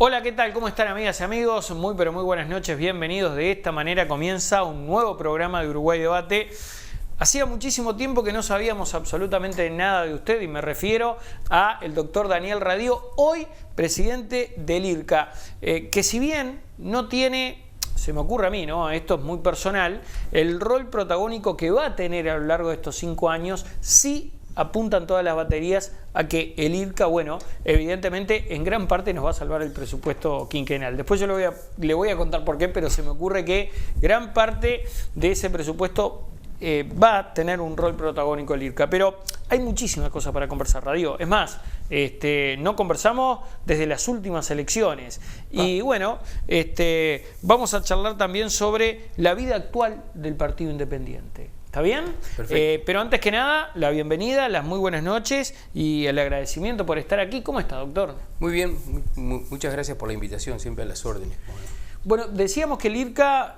Hola, ¿qué tal? ¿Cómo están, amigas y amigos? Muy pero muy buenas noches, bienvenidos. De esta manera comienza un nuevo programa de Uruguay Debate. Hacía muchísimo tiempo que no sabíamos absolutamente nada de usted y me refiero a el doctor Daniel Radío, hoy presidente del IRCA, que si bien no tiene, se me ocurre a mí, ¿no? Esto es muy personal, el rol protagónico que va a tener a lo largo de estos 5 años, sí apuntan todas las baterías a que el IRCA, bueno, evidentemente en gran parte nos va a salvar el presupuesto quinquenal. Después yo le voy a contar por qué, pero se me ocurre que gran parte de ese presupuesto va a tener un rol protagónico el IRCA. Pero hay muchísimas cosas para conversar, Radio. Es más, no conversamos desde las últimas elecciones. Y bueno, vamos a charlar también sobre la vida actual del Partido Independiente. ¿Está bien? Perfecto. Pero antes que nada, la bienvenida, las muy buenas noches y el agradecimiento por estar aquí. ¿Cómo está, doctor? Muy bien, muchas gracias por la invitación, siempre a las órdenes. Bueno, decíamos que el IRCA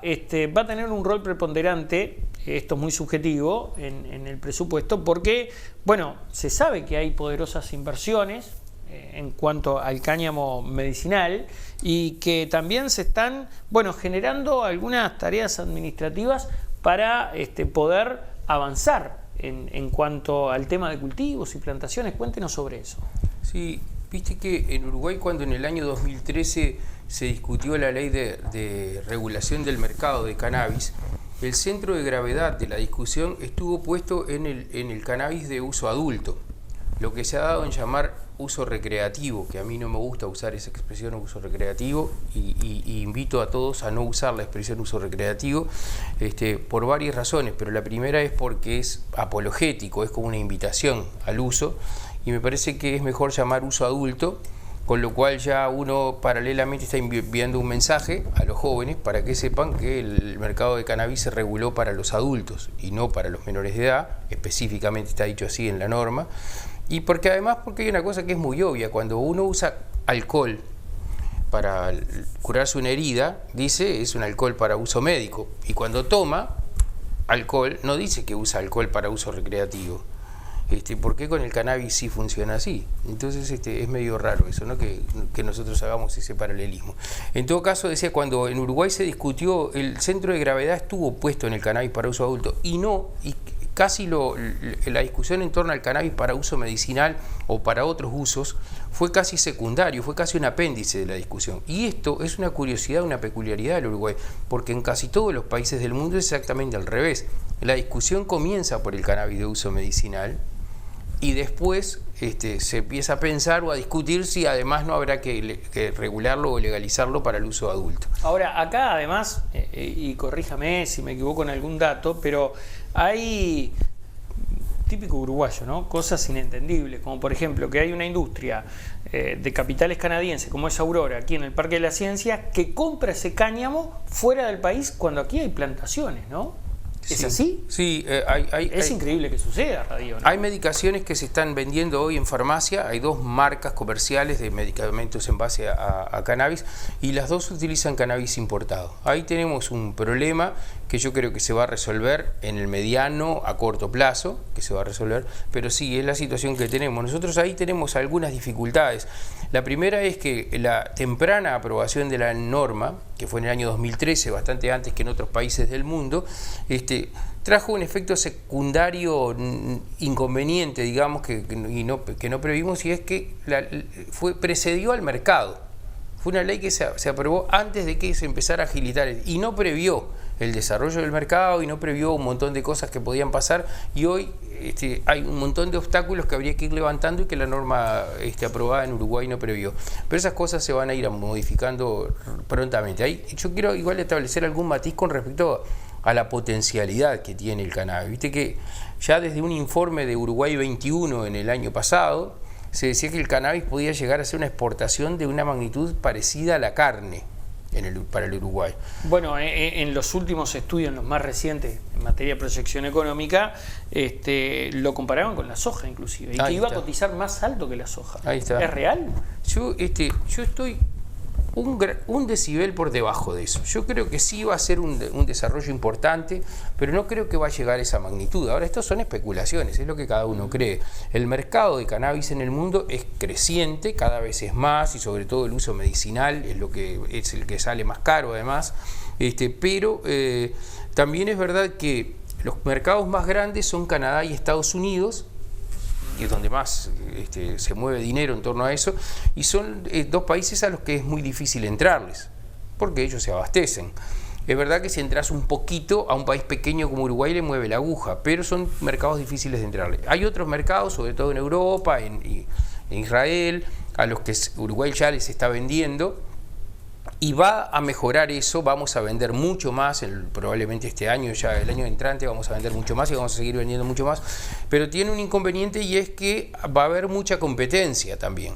va a tener un rol preponderante, esto es muy subjetivo, en el presupuesto, porque, bueno, se sabe que hay poderosas inversiones en cuanto al cáñamo medicinal y que también se están, bueno, generando algunas tareas administrativas para poder avanzar en cuanto al tema de cultivos y plantaciones. Cuéntenos sobre eso. Sí, viste que en Uruguay, cuando en el año 2013 se discutió la ley de regulación del mercado de cannabis, el centro de gravedad de la discusión estuvo puesto en el cannabis de uso adulto, lo que se ha dado en llamar uso recreativo, que a mí no me gusta usar esa expresión uso recreativo y invito a todos a no usar la expresión uso recreativo por varias razones, pero la primera es porque es apologético, es como una invitación al uso y me parece que es mejor llamar uso adulto, con lo cual ya uno paralelamente está enviando un mensaje a los jóvenes para que sepan que el mercado de cannabis se reguló para los adultos y no para los menores de edad, específicamente está dicho así en la norma. Y porque además porque hay una cosa que es muy obvia, cuando uno usa alcohol para curarse una herida, dice es un alcohol para uso médico, y cuando toma alcohol no dice que usa alcohol para uso recreativo. ¿Por qué con el cannabis sí funciona así? Entonces es medio raro eso, ¿no? Que nosotros hagamos ese paralelismo. En todo caso, decía, cuando en Uruguay se discutió, el centro de gravedad estuvo puesto en el cannabis para uso adulto y casi la discusión en torno al cannabis para uso medicinal o para otros usos fue casi secundario, fue casi un apéndice de la discusión. Y esto es una curiosidad, una peculiaridad del Uruguay, porque en casi todos los países del mundo es exactamente al revés. La discusión comienza por el cannabis de uso medicinal y después se empieza a pensar o a discutir si además no habrá que regularlo o legalizarlo para el uso adulto. Ahora, acá además, y corríjame si me equivoco en algún dato, pero hay, típico uruguayo, ¿no? Cosas inentendibles, como por ejemplo que hay una industria de capitales canadienses como es Aurora, aquí en el Parque de la Ciencia, que compra ese cáñamo fuera del país cuando aquí hay plantaciones, ¿no? ¿Es sí, así? Sí, es increíble que suceda, Radio, ¿no? Hay medicaciones que se están vendiendo hoy en farmacia, hay 2 marcas comerciales de medicamentos en base a cannabis y las 2 utilizan cannabis importado. Ahí tenemos un problema que yo creo que se va a resolver en el mediano a corto plazo, que se va a resolver, pero sí, es la situación que tenemos. Nosotros ahí tenemos algunas dificultades. La primera es que la temprana aprobación de la norma, que fue en el año 2013, bastante antes que en otros países del mundo, trajo un efecto secundario inconveniente, digamos, que no previmos, y es que precedió al mercado. Fue una ley que se aprobó antes de que se empezara a agilitar y no previó el desarrollo del mercado y no previó un montón de cosas que podían pasar, y hoy hay un montón de obstáculos que habría que ir levantando y que la norma aprobada en Uruguay no previó. Pero esas cosas se van a ir modificando prontamente. Ahí yo quiero igual establecer algún matiz con respecto a la potencialidad que tiene el cannabis. Viste que ya desde un informe de Uruguay 21 en el año pasado se decía que el cannabis podía llegar a ser una exportación de una magnitud parecida a la carne para el Uruguay. Bueno, en los últimos estudios, en los más recientes en materia de proyección económica, lo comparaban con la soja inclusive, y que iba a cotizar más alto que la soja. Ahí está. ¿Es real? Yo estoy un decibel por debajo de eso. Yo creo que sí va a ser un desarrollo importante, pero no creo que va a llegar a esa magnitud. Ahora, esto son especulaciones, es lo que cada uno cree. El mercado de cannabis en el mundo es creciente, cada vez es más, y sobre todo el uso medicinal es el que sale más caro además. Pero también es verdad que los mercados más grandes son Canadá y Estados Unidos, que es donde más se mueve dinero en torno a eso, y son dos países a los que es muy difícil entrarles, porque ellos se abastecen. Es verdad que si entras un poquito a un país pequeño como Uruguay le mueve la aguja, pero son mercados difíciles de entrarle. Hay otros mercados, sobre todo en Europa, en Israel, a los que Uruguay ya les está vendiendo, y va a mejorar eso. Vamos a vender mucho más, probablemente este año, ya el año entrante vamos a vender mucho más y vamos a seguir vendiendo mucho más, pero tiene un inconveniente, y es que va a haber mucha competencia también.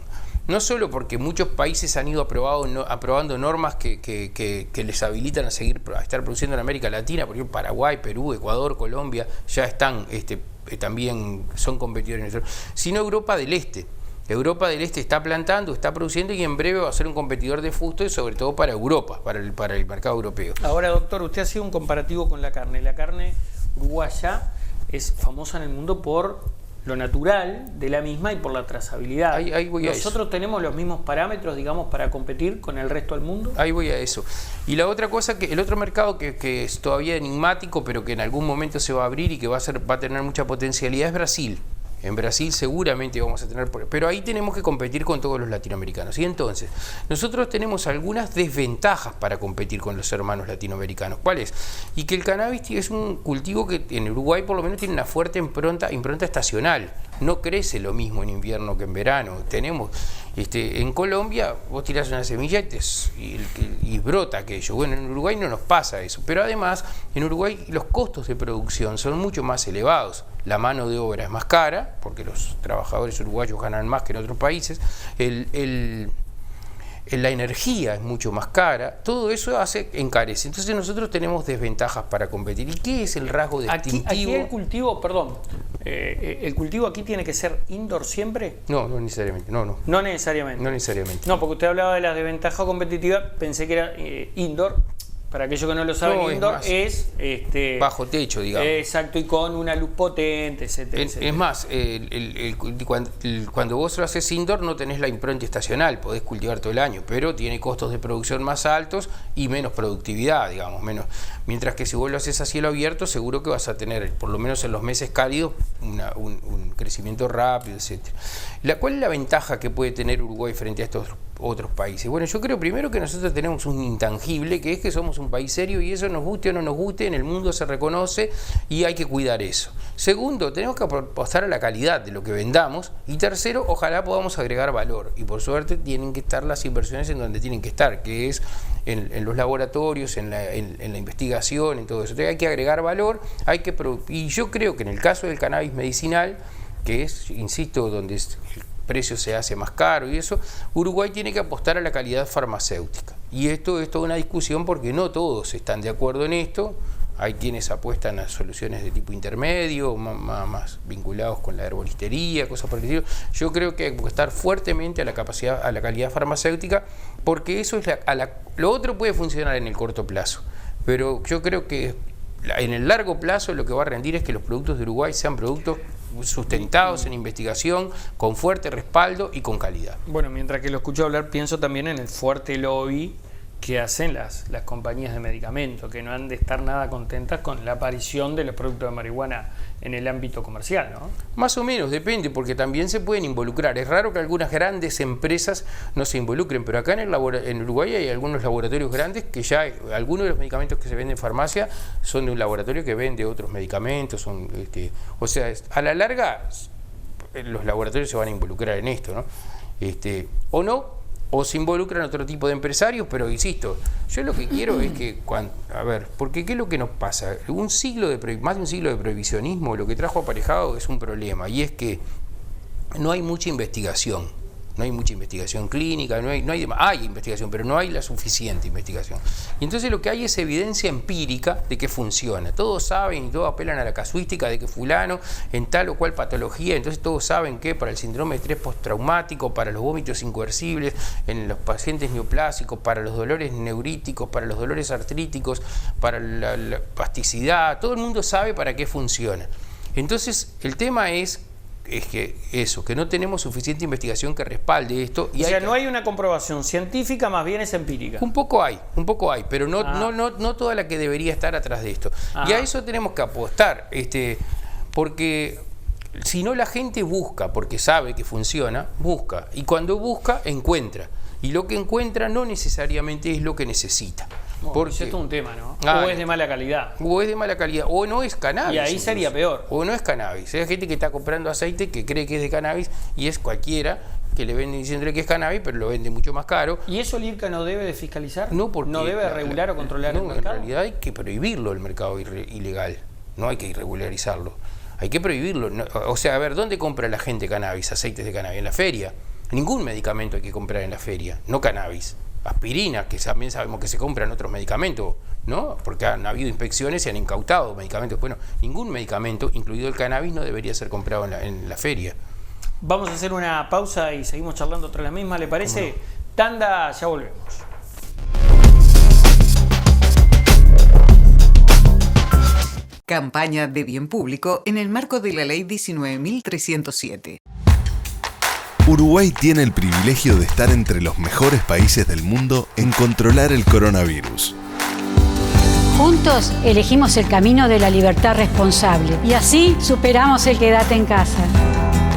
No solo porque muchos países han ido aprobando normas que les habilitan a estar produciendo en América Latina, por ejemplo Paraguay, Perú, Ecuador, Colombia, ya están también son competidores nuestros, sino Europa del Este. Europa del Este está plantando, está produciendo, y en breve va a ser un competidor de fusto, y sobre todo para Europa, para el mercado europeo. Ahora, doctor, usted ha sido un comparativo con la carne. La carne uruguaya es famosa en el mundo por lo natural de la misma y por la trazabilidad. Ahí voy a eso. ¿Nosotros tenemos los mismos parámetros, digamos, para competir con el resto del mundo? Ahí voy a eso. Y la otra cosa, que el otro mercado que es todavía enigmático, pero que en algún momento se va a abrir y que va a tener mucha potencialidad, es Brasil. En Brasil seguramente vamos a tener, pero ahí tenemos que competir con todos los latinoamericanos. Y entonces, nosotros tenemos algunas desventajas para competir con los hermanos latinoamericanos. ¿Cuál es? Y que el cannabis es un cultivo que en Uruguay por lo menos tiene una fuerte impronta estacional. No crece lo mismo en invierno que en verano. Tenemos, en Colombia, vos tirás una semilla y brota aquello. Bueno, en Uruguay no nos pasa eso. Pero además, en Uruguay los costos de producción son mucho más elevados. La mano de obra es más cara, porque los trabajadores uruguayos ganan más que en otros países. La energía es mucho más cara. Todo eso encarece. Entonces nosotros tenemos desventajas para competir. ¿Y qué es el rasgo distintivo? Aquí el cultivo, ¿el cultivo aquí tiene que ser indoor siempre? No necesariamente. No necesariamente. No necesariamente. No, porque usted hablaba de las desventajas competitivas, pensé que era indoor. Para aquellos que no lo saben, indoor es bajo techo, digamos. Exacto, y con una luz potente, etcétera. Es más, cuando vos lo haces indoor no tenés la impronta estacional, podés cultivar todo el año, pero tiene costos de producción más altos y menos productividad, digamos, menos. Mientras que si vos lo haces a cielo abierto, seguro que vas a tener, por lo menos en los meses cálidos, un crecimiento rápido, etcétera. ¿Cuál es la ventaja que puede tener Uruguay frente a estos otros países? Bueno, yo creo primero que nosotros tenemos un intangible, que es que somos un país serio, y eso nos guste o no nos guste, en el mundo se reconoce y hay que cuidar eso. Segundo, tenemos que apostar a la calidad de lo que vendamos, y tercero, ojalá podamos agregar valor, y por suerte tienen que estar las inversiones en donde tienen que estar, que es en los laboratorios, en la investigación, en todo eso. Entonces hay que agregar valor, y yo creo que en el caso del cannabis medicinal, que es, insisto, donde el precio se hace más caro y eso, Uruguay tiene que apostar a la calidad farmacéutica. Y esto es toda una discusión, porque no todos están de acuerdo en esto. Hay quienes apuestan a soluciones de tipo intermedio, más vinculados con la herboristería, cosas por el estilo. Yo creo que hay que apostar fuertemente a la calidad farmacéutica, porque eso es lo otro puede funcionar en el corto plazo, pero yo creo que en el largo plazo lo que va a rendir es que los productos de Uruguay sean productos sustentados en investigación, con fuerte respaldo y con calidad. Bueno, mientras que lo escucho hablar, pienso también en el fuerte lobby que hacen las compañías de medicamentos, que no han de estar nada contentas con la aparición de los productos de marihuana en el ámbito comercial, ¿no? Más o menos, depende, porque también se pueden involucrar. Es raro que algunas grandes empresas no se involucren, pero acá en Uruguay hay algunos laboratorios grandes que ya, algunos de los medicamentos que se venden en farmacia son de un laboratorio que vende otros medicamentos, o sea, a la larga los laboratorios se van a involucrar en esto, ¿no? O se involucran otro tipo de empresarios, pero insisto, yo lo que quiero es que, porque ¿qué es lo que nos pasa? Más de un siglo de prohibicionismo lo que trajo aparejado es un problema, y es que no hay mucha investigación. No hay mucha investigación clínica, hay investigación, pero no hay la suficiente investigación. Y entonces lo que hay es evidencia empírica de que funciona. Todos saben y todos apelan a la casuística de que fulano en tal o cual patología, entonces todos saben que para el síndrome de estrés postraumático, para los vómitos incoercibles, en los pacientes neoplásicos, para los dolores neuríticos, para los dolores artríticos, para la plasticidad, todo el mundo sabe para qué funciona. Entonces el tema es que no tenemos suficiente investigación que respalde esto. Y no hay una comprobación científica, más bien es empírica. Un poco hay, pero no toda la que debería estar atrás de esto. Y a eso tenemos que apostar, porque si no la gente busca, porque sabe que funciona, busca. Y cuando busca, encuentra. Y lo que encuentra no necesariamente es lo que necesita. Porque esto es un tema, ¿no? O es de mala calidad. O es de mala calidad, o no es cannabis. Y ahí incluso sería peor. O no es cannabis. Hay gente que está comprando aceite que cree que es de cannabis y es cualquiera que le vende diciéndole que es cannabis, pero lo vende mucho más caro. ¿Y eso el IRCA no debe de fiscalizar? No, porque ¿No debe regular o controlar el mercado? En realidad hay que prohibirlo, el mercado ilegal. No hay que irregularizarlo. Hay que prohibirlo. O sea, a ver, ¿dónde compra la gente cannabis, aceites de cannabis? En la feria. Ningún medicamento hay que comprar en la feria, no cannabis. Aspirina, que también sabemos que se compran otros medicamentos, ¿no? Porque han habido inspecciones y han incautado medicamentos. Bueno, ningún medicamento, incluido el cannabis, no debería ser comprado en la feria. Vamos a hacer una pausa y seguimos charlando tras la misma, ¿le parece? No. Tanda, ya volvemos. Campaña de bien público en el marco de la Ley 19.307. Uruguay tiene el privilegio de estar entre los mejores países del mundo en controlar el coronavirus. Juntos elegimos el camino de la libertad responsable y así superamos el quédate en casa.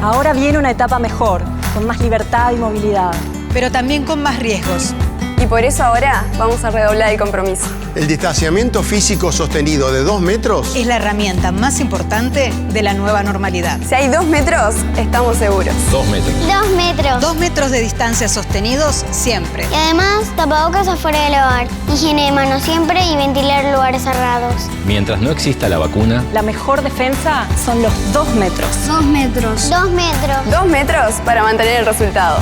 Ahora viene una etapa mejor, con más libertad y movilidad. Pero también con más riesgos. Y por eso ahora vamos a redoblar el compromiso. El distanciamiento físico sostenido de 2 metros es la herramienta más importante de la nueva normalidad. Si hay 2 metros, estamos seguros. 2 metros. 2 metros. 2 metros de distancia sostenidos siempre. Y además, tapabocas afuera del hogar, higiene de manos siempre y ventilar lugares cerrados. Mientras no exista la vacuna, la mejor defensa son los 2 metros. 2 metros. 2 metros. 2 metros para mantener el resultado.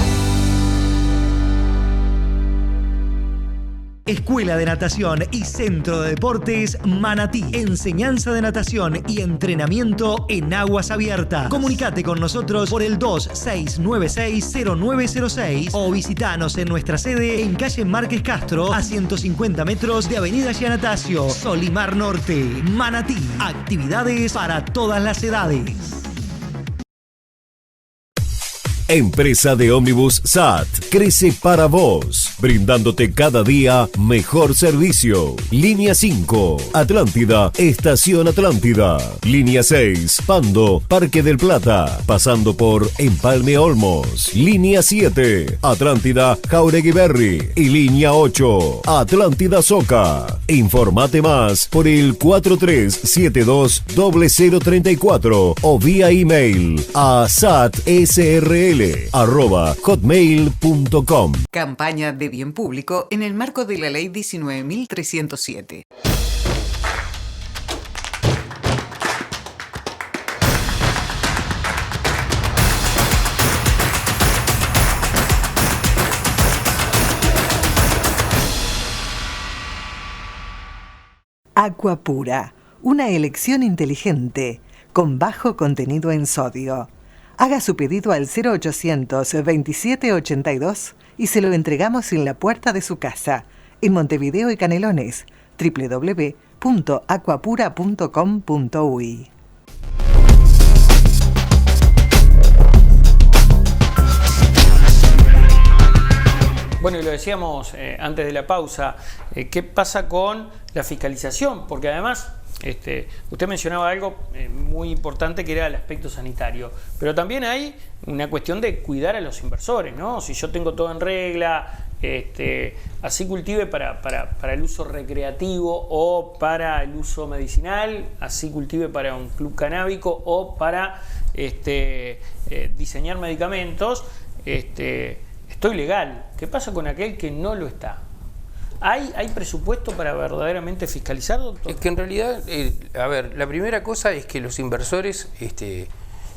Escuela de Natación y Centro de Deportes Manatí. Enseñanza de natación y entrenamiento en aguas abiertas. Comunicate con nosotros por el 2696-0906 o visitanos en nuestra sede en calle Márquez Castro, a 150 metros de Avenida Giannatasio, Solimar Norte, Manatí. Actividades para todas las edades. Empresa de ómnibus SAT crece para vos, brindándote cada día mejor servicio. Línea 5, Atlántida, Estación Atlántida. Línea 6, Pando, Parque del Plata, pasando por Empalme Olmos. Línea 7, Atlántida, Jauregui Berry. Y línea 8, Atlántida Soca. Informate más por el 4372-0034 o vía email a satsrl@hotmail.com. Campaña de bien público en el marco de la Ley 19.307. Aqua Pura, una elección inteligente con bajo contenido en sodio. Haga su pedido al 0800 2782 y se lo entregamos en la puerta de su casa, en Montevideo y Canelones, www.aquapura.com.uy. Bueno, y lo decíamos antes de la pausa, ¿qué pasa con la fiscalización? Porque además, usted mencionaba algo muy importante que era el aspecto sanitario, pero también hay una cuestión de cuidar a los inversores, ¿no? Si yo tengo todo en regla, así cultive para el uso recreativo o para el uso medicinal, así cultive para un club canábico o para diseñar medicamentos, estoy legal. ¿Qué pasa con aquel que no lo está? ¿Hay presupuesto para verdaderamente fiscalizar, doctor? Es que en realidad, a ver, la primera cosa es que los inversores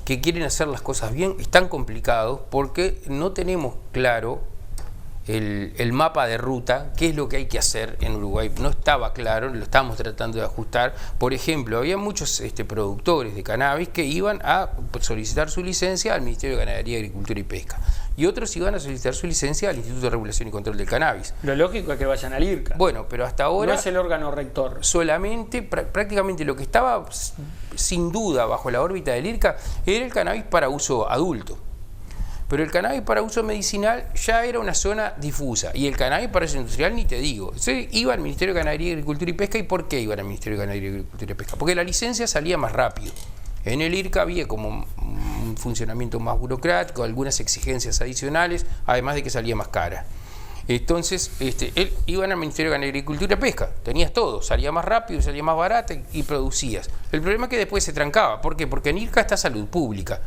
que que quieren hacer las cosas bien están complicados porque no tenemos claro el mapa de ruta, qué es lo que hay que hacer en Uruguay. No estaba claro, lo estábamos tratando de ajustar. Por ejemplo, había muchos productores de cannabis que iban a solicitar su licencia al Ministerio de Ganadería, Agricultura y Pesca. Y otros iban a solicitar su licencia al Instituto de Regulación y Control del Cannabis. Lo lógico es que vayan al IRCA. Bueno, pero hasta ahora... No es el órgano rector. Solamente, prácticamente lo que estaba sin duda bajo la órbita del IRCA era el cannabis para uso adulto. Pero el cannabis para uso medicinal ya era una zona difusa. Y el cannabis para uso industrial ni te digo. Se iba al Ministerio de Ganadería, Agricultura y Pesca. ¿Y por qué iban al Ministerio de Ganadería, Agricultura y Pesca? Porque la licencia salía más rápido. En el IRCA había como un funcionamiento más burocrático, algunas exigencias adicionales, además de que salía más cara. Entonces, iban al Ministerio de Ganadería, Agricultura y Pesca. Tenías todo, salía más rápido, salía más barata y producías. El problema es que después se trancaba. ¿Por qué? Porque en IRCA está salud pública.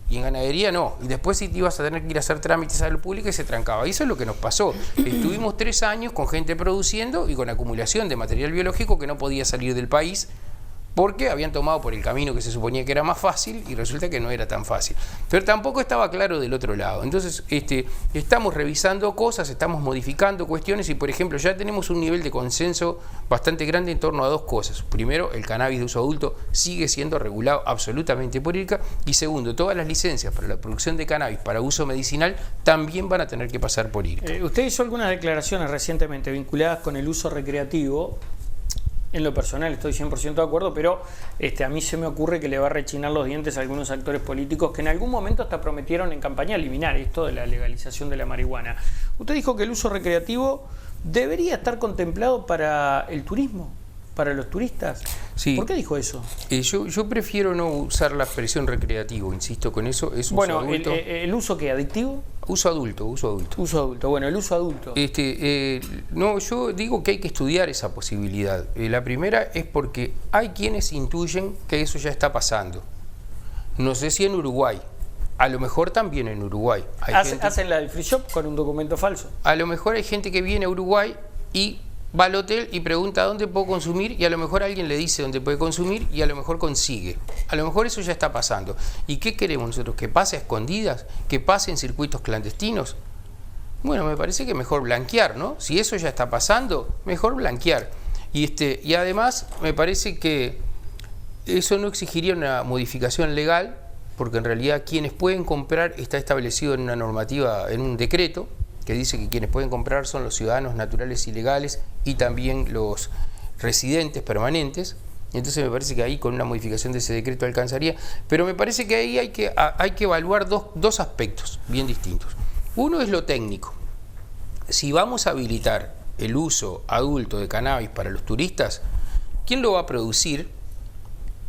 Y en ganadería no, y después sí te ibas a tener que ir a hacer trámites a salud pública y se trancaba. Y eso es lo que nos pasó. Estuvimos 3 años con gente produciendo y con acumulación de material biológico que no podía salir del país porque habían tomado por el camino que se suponía que era más fácil y resulta que no era tan fácil. Pero tampoco estaba claro del otro lado. Entonces estamos revisando cosas, estamos modificando cuestiones y, por ejemplo, ya tenemos un nivel de consenso bastante grande en torno a 2 cosas. Primero, el cannabis de uso adulto sigue siendo regulado absolutamente por IRCA y segundo, todas las licencias para la producción de cannabis para uso medicinal también van a tener que pasar por IRCA. Usted hizo algunas declaraciones recientemente vinculadas con el uso recreativo. En lo personal estoy 100% de acuerdo, pero a mí se me ocurre que le va a rechinar los dientes a algunos actores políticos que en algún momento hasta prometieron en campaña eliminar esto de la legalización de la marihuana. Usted dijo que el uso recreativo debería estar contemplado para el turismo, para los turistas. Sí. ¿Por qué dijo eso? Yo prefiero no usar la expresión recreativo, insisto con eso. Es uso adulto. ¿El uso qué? ¿Adictivo? Uso adulto. Uso adulto, bueno, el uso adulto. No, yo digo que hay que estudiar esa posibilidad. La primera es porque hay quienes intuyen que eso ya está pasando. No sé si en Uruguay, a lo mejor también en Uruguay. Hacen la del free shop con un documento falso. A lo mejor hay gente que viene a Uruguay y va al hotel y pregunta dónde puedo consumir y a lo mejor alguien le dice dónde puede consumir y a lo mejor consigue. A lo mejor eso ya está pasando. ¿Y qué queremos nosotros? ¿Que pase a escondidas? ¿Que pase en circuitos clandestinos? Bueno, me parece que mejor blanquear, ¿no? Si eso ya está pasando, mejor blanquear. Y además me parece que eso no exigiría una modificación legal, porque en realidad quienes pueden comprar está establecido en una normativa, en un decreto, que dice que quienes pueden comprar son los ciudadanos naturales y legales y también los residentes permanentes. Entonces me parece que ahí con una modificación de ese decreto alcanzaría, pero me parece que ahí hay que evaluar dos aspectos bien distintos. Uno es lo técnico. Si vamos a habilitar el uso adulto de cannabis para los turistas, ¿quién lo va a producir?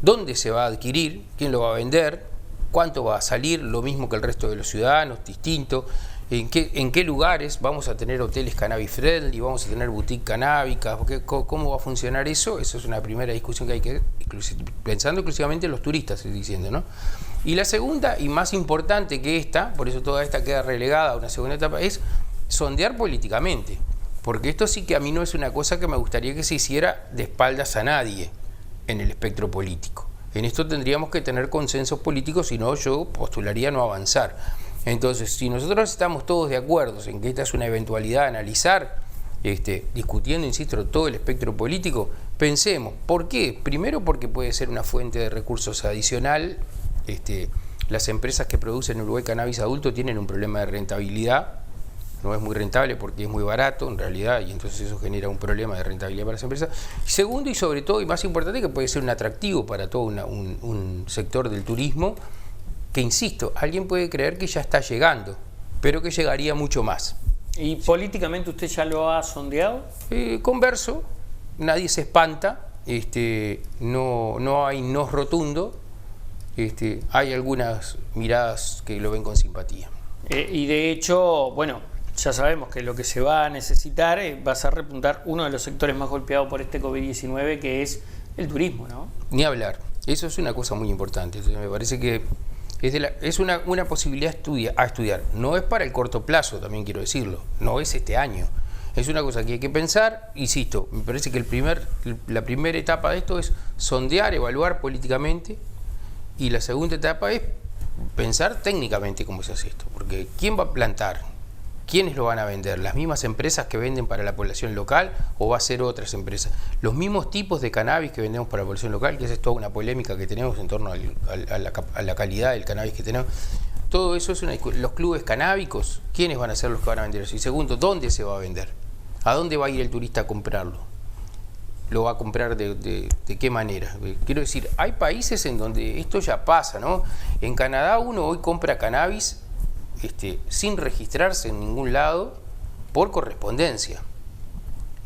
¿Dónde se va a adquirir? ¿Quién lo va a vender? ¿Cuánto va a salir? Lo mismo que el resto de los ciudadanos, distinto. ¿En qué lugares vamos a tener hoteles cannabis friendly? ¿Vamos a tener boutique canábicas? ¿Cómo va a funcionar eso? Eso es una primera discusión que hay que pensando exclusivamente en los turistas, estoy diciendo, ¿no? Y la segunda y más importante que esta, por eso toda esta queda relegada a una segunda etapa, es sondear políticamente. Porque esto sí que a mí no es una cosa que me gustaría que se hiciera de espaldas a nadie en el espectro político. En esto tendríamos que tener consensos políticos, si no yo postularía no avanzar. Entonces, si nosotros estamos todos de acuerdo en que esta es una eventualidad a analizar, discutiendo, insisto, todo el espectro político, pensemos, ¿por qué? Primero porque puede ser una fuente de recursos adicional. Las empresas que producen en Uruguay cannabis adulto tienen un problema de rentabilidad, no es muy rentable porque es muy barato en realidad y entonces eso genera un problema de rentabilidad para las empresas. Segundo y sobre todo y más importante que puede ser un atractivo para todo un sector del turismo, que insisto, alguien puede creer que ya está llegando, pero que llegaría mucho más. ¿Y políticamente usted ya lo ha sondeado? Converso, nadie se espanta, no hay no rotundo, hay algunas miradas que lo ven con simpatía. Y de hecho, bueno, ya sabemos que lo que se va a necesitar va a ser repuntar uno de los sectores más golpeados por este COVID-19, que es el turismo, ¿no? Ni hablar, eso es una cosa muy importante. Entonces, me parece que es una posibilidad a estudiar. No es para el corto plazo, también quiero decirlo, no es este año. Es una cosa que hay que pensar, insisto, me parece que la primera etapa de esto es sondear, evaluar políticamente, y la segunda etapa es pensar técnicamente cómo se hace esto, porque ¿quién va a plantar? ¿Quiénes lo van a vender? ¿Las mismas empresas que venden para la población local o va a ser otras empresas? ¿Los mismos tipos de cannabis que vendemos para la población local? Que esa es toda una polémica que tenemos en torno a la calidad del cannabis que tenemos. Todo eso es una discusión. Los clubes canábicos, ¿quiénes van a ser los que van a vender eso? Y segundo, ¿dónde se va a vender? ¿A dónde va a ir el turista a comprarlo? ¿Lo va a comprar de qué manera? Quiero decir, hay países en donde esto ya pasa, ¿no? En Canadá uno hoy compra cannabis sin registrarse en ningún lado por correspondencia.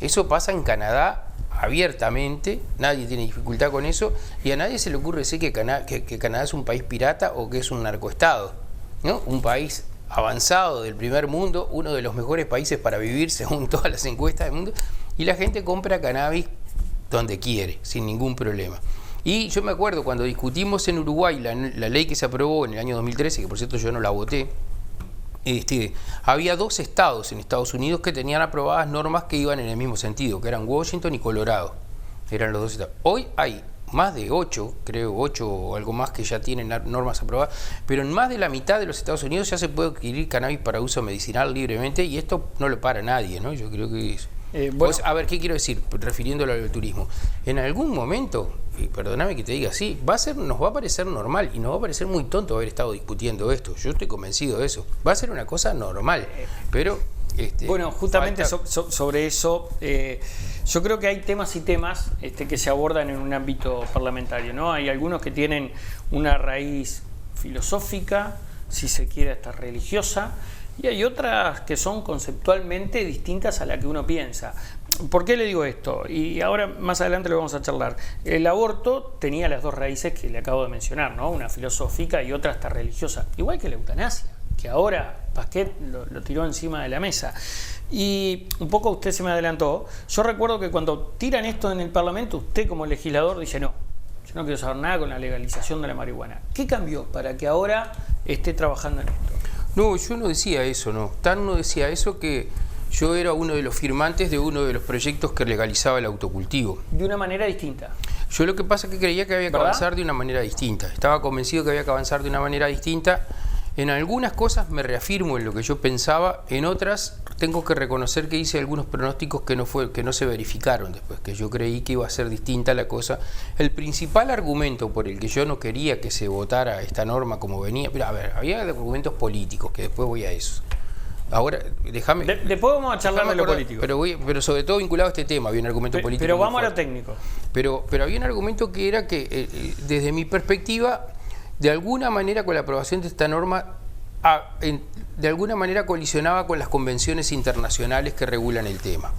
Eso pasa en Canadá abiertamente, nadie tiene dificultad con eso, y a nadie se le ocurre decir que Canadá es un país pirata o que es un narcoestado, ¿no? Un país avanzado del primer mundo, uno de los mejores países para vivir según todas las encuestas del mundo, y la gente compra cannabis donde quiere, sin ningún problema. Y yo me acuerdo cuando discutimos en Uruguay la ley que se aprobó en el año 2013, que por cierto yo no la voté, había 2 estados en Estados Unidos que tenían aprobadas normas que iban en el mismo sentido, que eran Washington y Colorado. Eran los 2 estados. Hoy hay más de 8, creo 8 o algo más que ya tienen normas aprobadas, pero en más de la mitad de los Estados Unidos ya se puede adquirir cannabis para uso medicinal libremente y esto no lo para nadie, ¿no? Yo creo que es... Bueno, a ver, ¿qué quiero decir? Refiriéndolo al turismo. En algún momento, y perdóname que te diga así, nos va a parecer normal y nos va a parecer muy tonto haber estado discutiendo esto. Yo estoy convencido de eso. Va a ser una cosa normal, pero... bueno, justamente sobre eso, yo creo que hay temas y temas que se abordan en un ámbito parlamentario, ¿no? Hay algunos que tienen una raíz filosófica, si se quiere hasta religiosa, y hay otras que son conceptualmente distintas a la que uno piensa. ¿Por qué le digo esto? Y ahora más adelante lo vamos a charlar. El aborto tenía las 2 raíces que le acabo de mencionar, ¿no? Una filosófica y otra hasta religiosa, igual que la eutanasia, que ahora Pasquet lo tiró encima de la mesa. Y un poco usted se me adelantó. Yo recuerdo que cuando tiran esto en el Parlamento, usted como legislador dice no, yo no quiero saber nada con la legalización de la marihuana. ¿Qué cambió para que ahora esté trabajando en esto? No, yo no decía eso, no. Tan no decía eso que yo era uno de los firmantes de uno de los proyectos que legalizaba el autocultivo. De una manera distinta. Yo lo que pasa es que creía que había que avanzar de una manera distinta. Estaba convencido que había que avanzar de una manera distinta. En algunas cosas me reafirmo en lo que yo pensaba, en otras tengo que reconocer que hice algunos pronósticos que no se verificaron después, que yo creí que iba a ser distinta la cosa. El principal argumento por el que yo no quería que se votara esta norma como venía, pero a ver, había argumentos políticos, que después voy a eso. Ahora, déjame... Después vamos a charlar de lo político. Pero sobre todo vinculado a este tema, había un argumento político. Pero vamos a lo técnico. Pero había un argumento que era que, desde mi perspectiva, de alguna manera con la aprobación de esta norma, de alguna manera colisionaba con las convenciones internacionales que regulan el tema.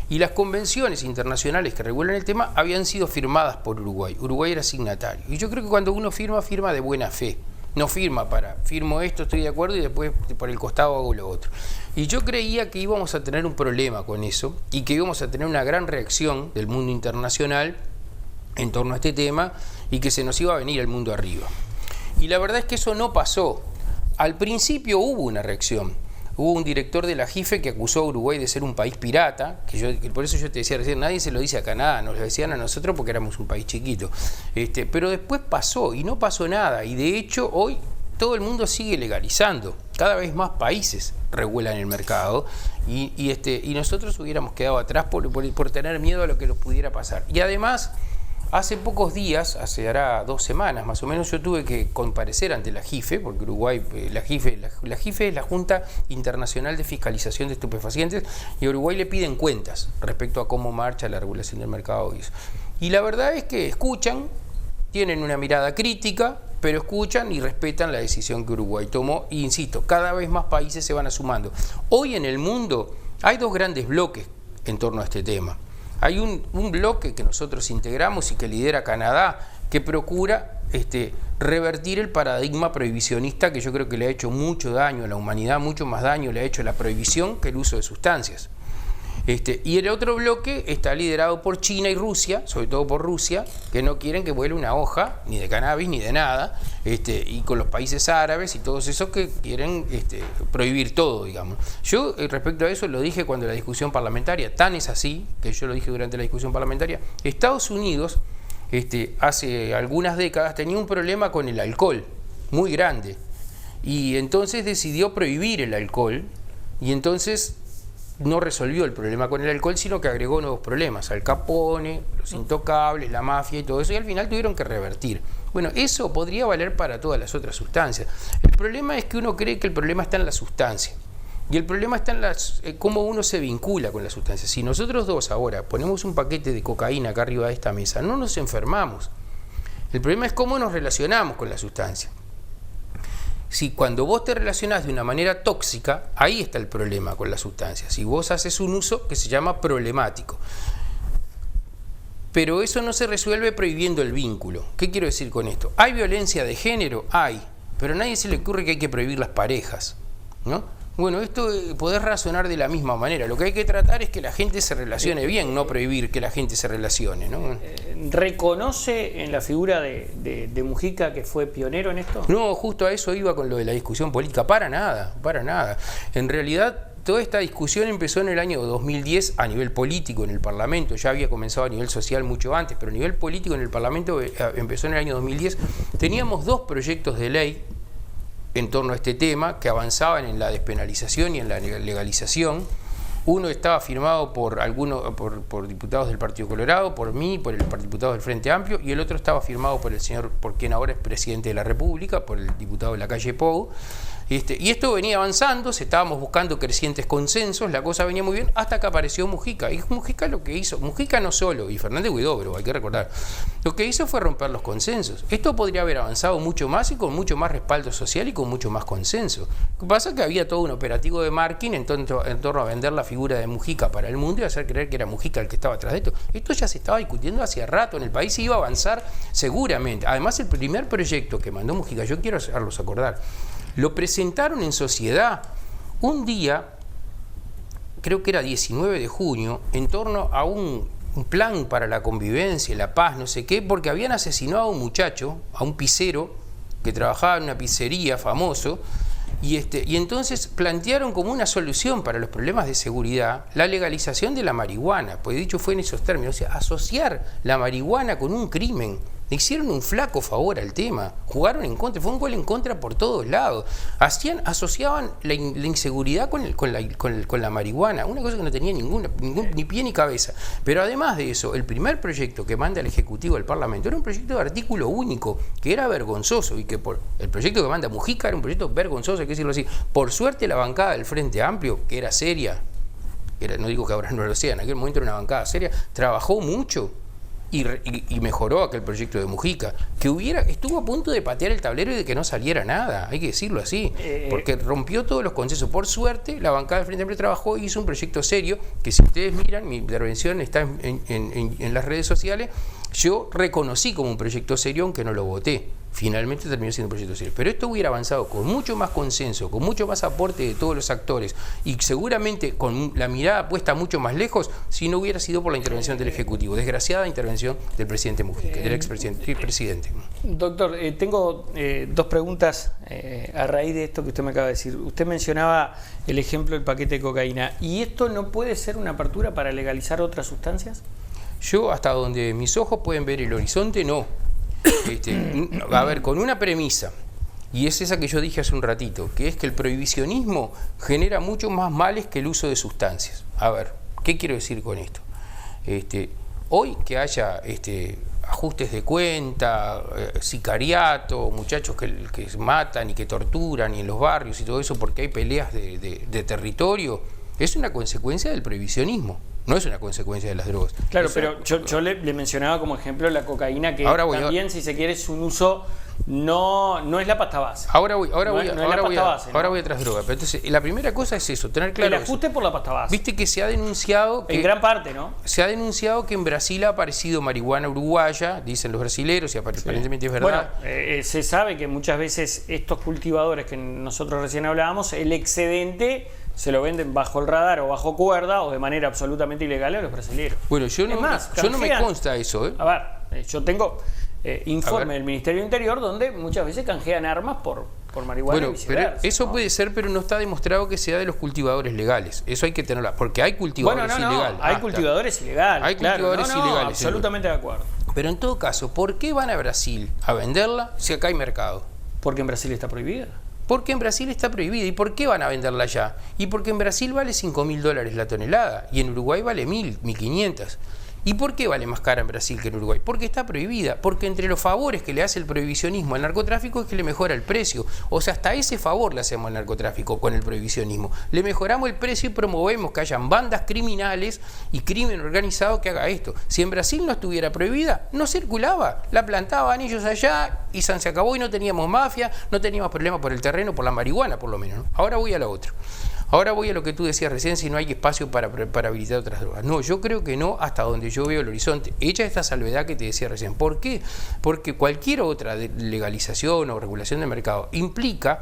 Y las convenciones internacionales que regulan el tema habían sido firmadas por Uruguay. Uruguay era signatario. Y yo creo que cuando uno firma de buena fe. No firma firmo esto, estoy de acuerdo y después por el costado hago lo otro. Y yo creía que íbamos a tener un problema con eso y que íbamos a tener una gran reacción del mundo internacional en torno a este tema y que se nos iba a venir el mundo arriba. Y la verdad es que eso no pasó. Al principio hubo una reacción. Hubo un director de la JIFE que acusó a Uruguay de ser un país pirata, que por eso yo te decía recién, nadie se lo dice a Canadá, nos lo decían a nosotros porque éramos un país chiquito. Pero después pasó y no pasó nada. Y de hecho hoy todo el mundo sigue legalizando. Cada vez más países regulan el mercado y nosotros hubiéramos quedado atrás por tener miedo a lo que nos pudiera pasar. Y además... Hace pocos días, hará 2 semanas más o menos, yo tuve que comparecer ante la JIFE, porque Uruguay, la JIFE es la Junta Internacional de Fiscalización de Estupefacientes, y a Uruguay le piden cuentas respecto a cómo marcha la regulación del mercado. Y la verdad es que escuchan, tienen una mirada crítica, pero escuchan y respetan la decisión que Uruguay tomó. E insisto, cada vez más países se van sumando. Hoy en el mundo hay 2 grandes bloques en torno a este tema. Hay un bloque que nosotros integramos y que lidera Canadá, que procura revertir el paradigma prohibicionista que yo creo que le ha hecho mucho daño a la humanidad, mucho más daño le ha hecho la prohibición que el uso de sustancias. Y el otro bloque está liderado por China y Rusia, sobre todo por Rusia, que no quieren que vuele una hoja, ni de cannabis, ni de nada, y con los países árabes y todos esos que quieren prohibir todo, digamos. Yo respecto a eso lo dije cuando la discusión parlamentaria, tan es así, que yo lo dije durante la discusión parlamentaria, Estados Unidos hace algunas décadas tenía un problema con el alcohol, muy grande. Y entonces decidió prohibir el alcohol, y entonces no resolvió el problema con el alcohol, sino que agregó nuevos problemas: Al Capone, los intocables, la mafia y todo eso, y al final tuvieron que revertir. Bueno, eso podría valer para todas las otras sustancias. El problema es que uno cree que el problema está en la sustancia, y el problema está en cómo uno se vincula con la sustancia. Si nosotros dos ahora ponemos un paquete de cocaína acá arriba de esta mesa, no nos enfermamos. El problema es cómo nos relacionamos con la sustancia. Si cuando vos te relacionás de una manera tóxica, ahí está el problema con la sustancia. Si vos haces un uso que se llama problemático. Pero eso no se resuelve prohibiendo el vínculo. ¿Qué quiero decir con esto? ¿Hay violencia de género? Hay. Pero a nadie se le ocurre que hay que prohibir las parejas, ¿no? Bueno, esto podés razonar de la misma manera. Lo que hay que tratar es que la gente se relacione bien, no prohibir que la gente se relacione, ¿no? ¿Reconoce en la figura de Mujica que fue pionero en esto? No, justo a eso iba con lo de la discusión política. Para nada, para nada. En realidad, toda esta discusión empezó en el año 2010 a nivel político en el Parlamento. Ya había comenzado a nivel social mucho antes, pero a nivel político en el Parlamento empezó en el año 2010. Teníamos 2 proyectos de ley en torno a este tema que avanzaban en la despenalización y en la legalización. Uno estaba firmado por diputados del Partido Colorado, por mí, por el diputado del Frente Amplio, y el otro estaba firmado por el señor, por quien ahora es presidente de la República, por el diputado de la calle Pou. Y esto venía avanzando, estábamos buscando crecientes consensos, la cosa venía muy bien, hasta que apareció Mujica. Y Mujica lo que hizo, Mujica no solo, y Fernández Huidobro, hay que recordar, lo que hizo fue romper los consensos. Esto podría haber avanzado mucho más y con mucho más respaldo social y con mucho más consenso. Lo que pasa es que había todo un operativo de marketing en torno a vender la figura de Mujica para el mundo y hacer creer que era Mujica el que estaba atrás de esto. Esto ya se estaba discutiendo hace rato, en el país iba a avanzar seguramente. Además, el primer proyecto que mandó Mujica, yo quiero hacerlos acordar, lo presentaron en sociedad un día, creo que era 19 de junio, en torno a un plan para la convivencia, la paz, no sé qué, porque habían asesinado a un muchacho, a un pizzero, que trabajaba en una pizzería famoso, y entonces plantearon como una solución para los problemas de seguridad la legalización de la marihuana, pues dicho fue en esos términos, o sea, asociar la marihuana con un crimen. Le hicieron un flaco favor al tema, jugaron en contra, fue un gol en contra por todos lados, asociaban la inseguridad con la marihuana, una cosa que no tenía ni pie ni cabeza. Pero además de eso, el primer proyecto que manda el Ejecutivo al Parlamento era un proyecto de artículo único, que era vergonzoso, y que el proyecto que manda Mujica era un proyecto vergonzoso, hay que decirlo así. Por suerte la bancada del Frente Amplio, que era seria, no digo que ahora no lo sea, en aquel momento era una bancada seria, trabajó mucho y mejoró aquel proyecto de Mujica, que estuvo a punto de patear el tablero y de que no saliera nada, hay que decirlo así, porque rompió todos los consensos. Por suerte, la bancada del Frente Amplio trabajó y hizo un proyecto serio, que si ustedes miran, mi intervención está en las redes sociales, yo reconocí como un proyecto serio, aunque no lo voté. Finalmente terminó siendo un proyecto serio. Pero esto hubiera avanzado con mucho más consenso, con mucho más aporte de todos los actores y seguramente con la mirada puesta mucho más lejos si no hubiera sido por la intervención del Ejecutivo. Desgraciada intervención del presidente Mujica, del expresidente. Doctor, tengo 2 preguntas a raíz de esto que usted me acaba de decir. Usted mencionaba el ejemplo del paquete de cocaína. ¿Y esto no puede ser una apertura para legalizar otras sustancias? Yo, hasta donde mis ojos pueden ver el horizonte, no. A ver, con una premisa, y es esa que yo dije hace un ratito, que es que el prohibicionismo genera mucho más males que el uso de sustancias. A ver, ¿qué quiero decir con esto? Hoy que haya ajustes de cuenta, sicariato, muchachos que matan y que torturan y en los barrios y todo eso porque hay peleas de territorio, es una consecuencia del prohibicionismo. No es una consecuencia de las drogas. Claro, pero yo le mencionaba como ejemplo la cocaína, que también, si se quiere, es un uso, no es la pasta base. Ahora voy a otras drogas. Pero entonces, la primera cosa es eso, tener claro. El ajuste por la pasta base. Viste que se ha denunciado en gran parte, ¿no? Se ha denunciado que en Brasil ha aparecido marihuana uruguaya, dicen los brasileros, y aparentemente es verdad. Bueno, se sabe que muchas veces estos cultivadores que nosotros recién hablábamos, el excedente se lo venden bajo el radar o bajo cuerda o de manera absolutamente ilegal a los brasileños. Bueno, yo no me consta eso. A ver, yo tengo informe del Ministerio del Interior donde muchas veces canjean armas por marihuana. Bueno, y viceversa, pero eso puede ser, pero no está demostrado que sea de los cultivadores legales. Eso hay que tenerlo, porque hay cultivadores ilegales. Hay cultivadores ilegales. Hay cultivadores ilegales. Absolutamente de acuerdo. Pero en todo caso, ¿por qué van a Brasil a venderla si acá hay mercado? ¿Porque en Brasil está prohibida? Porque en Brasil está prohibida. ¿Y por qué van a venderla allá? Y porque en Brasil vale $5.000 la tonelada y en Uruguay vale 1.000, 1.500. ¿Y por qué vale más cara en Brasil que en Uruguay? Porque está prohibida. Porque entre los favores que le hace el prohibicionismo al narcotráfico es que le mejora el precio. O sea, hasta ese favor le hacemos al narcotráfico con el prohibicionismo. Le mejoramos el precio y promovemos que hayan bandas criminales y crimen organizado que haga esto. Si en Brasil no estuviera prohibida, no circulaba. La plantaban ellos allá y se acabó y no teníamos mafia, no teníamos problemas por el terreno, por la marihuana por lo menos, ¿no? Ahora voy a la otra. Ahora voy a lo que tú decías recién, si no hay espacio para habilitar otras drogas. No, yo creo que no, hasta donde yo veo el horizonte. Hecha esta salvedad que te decía recién. ¿Por qué? Porque cualquier otra legalización o regulación de mercado implica,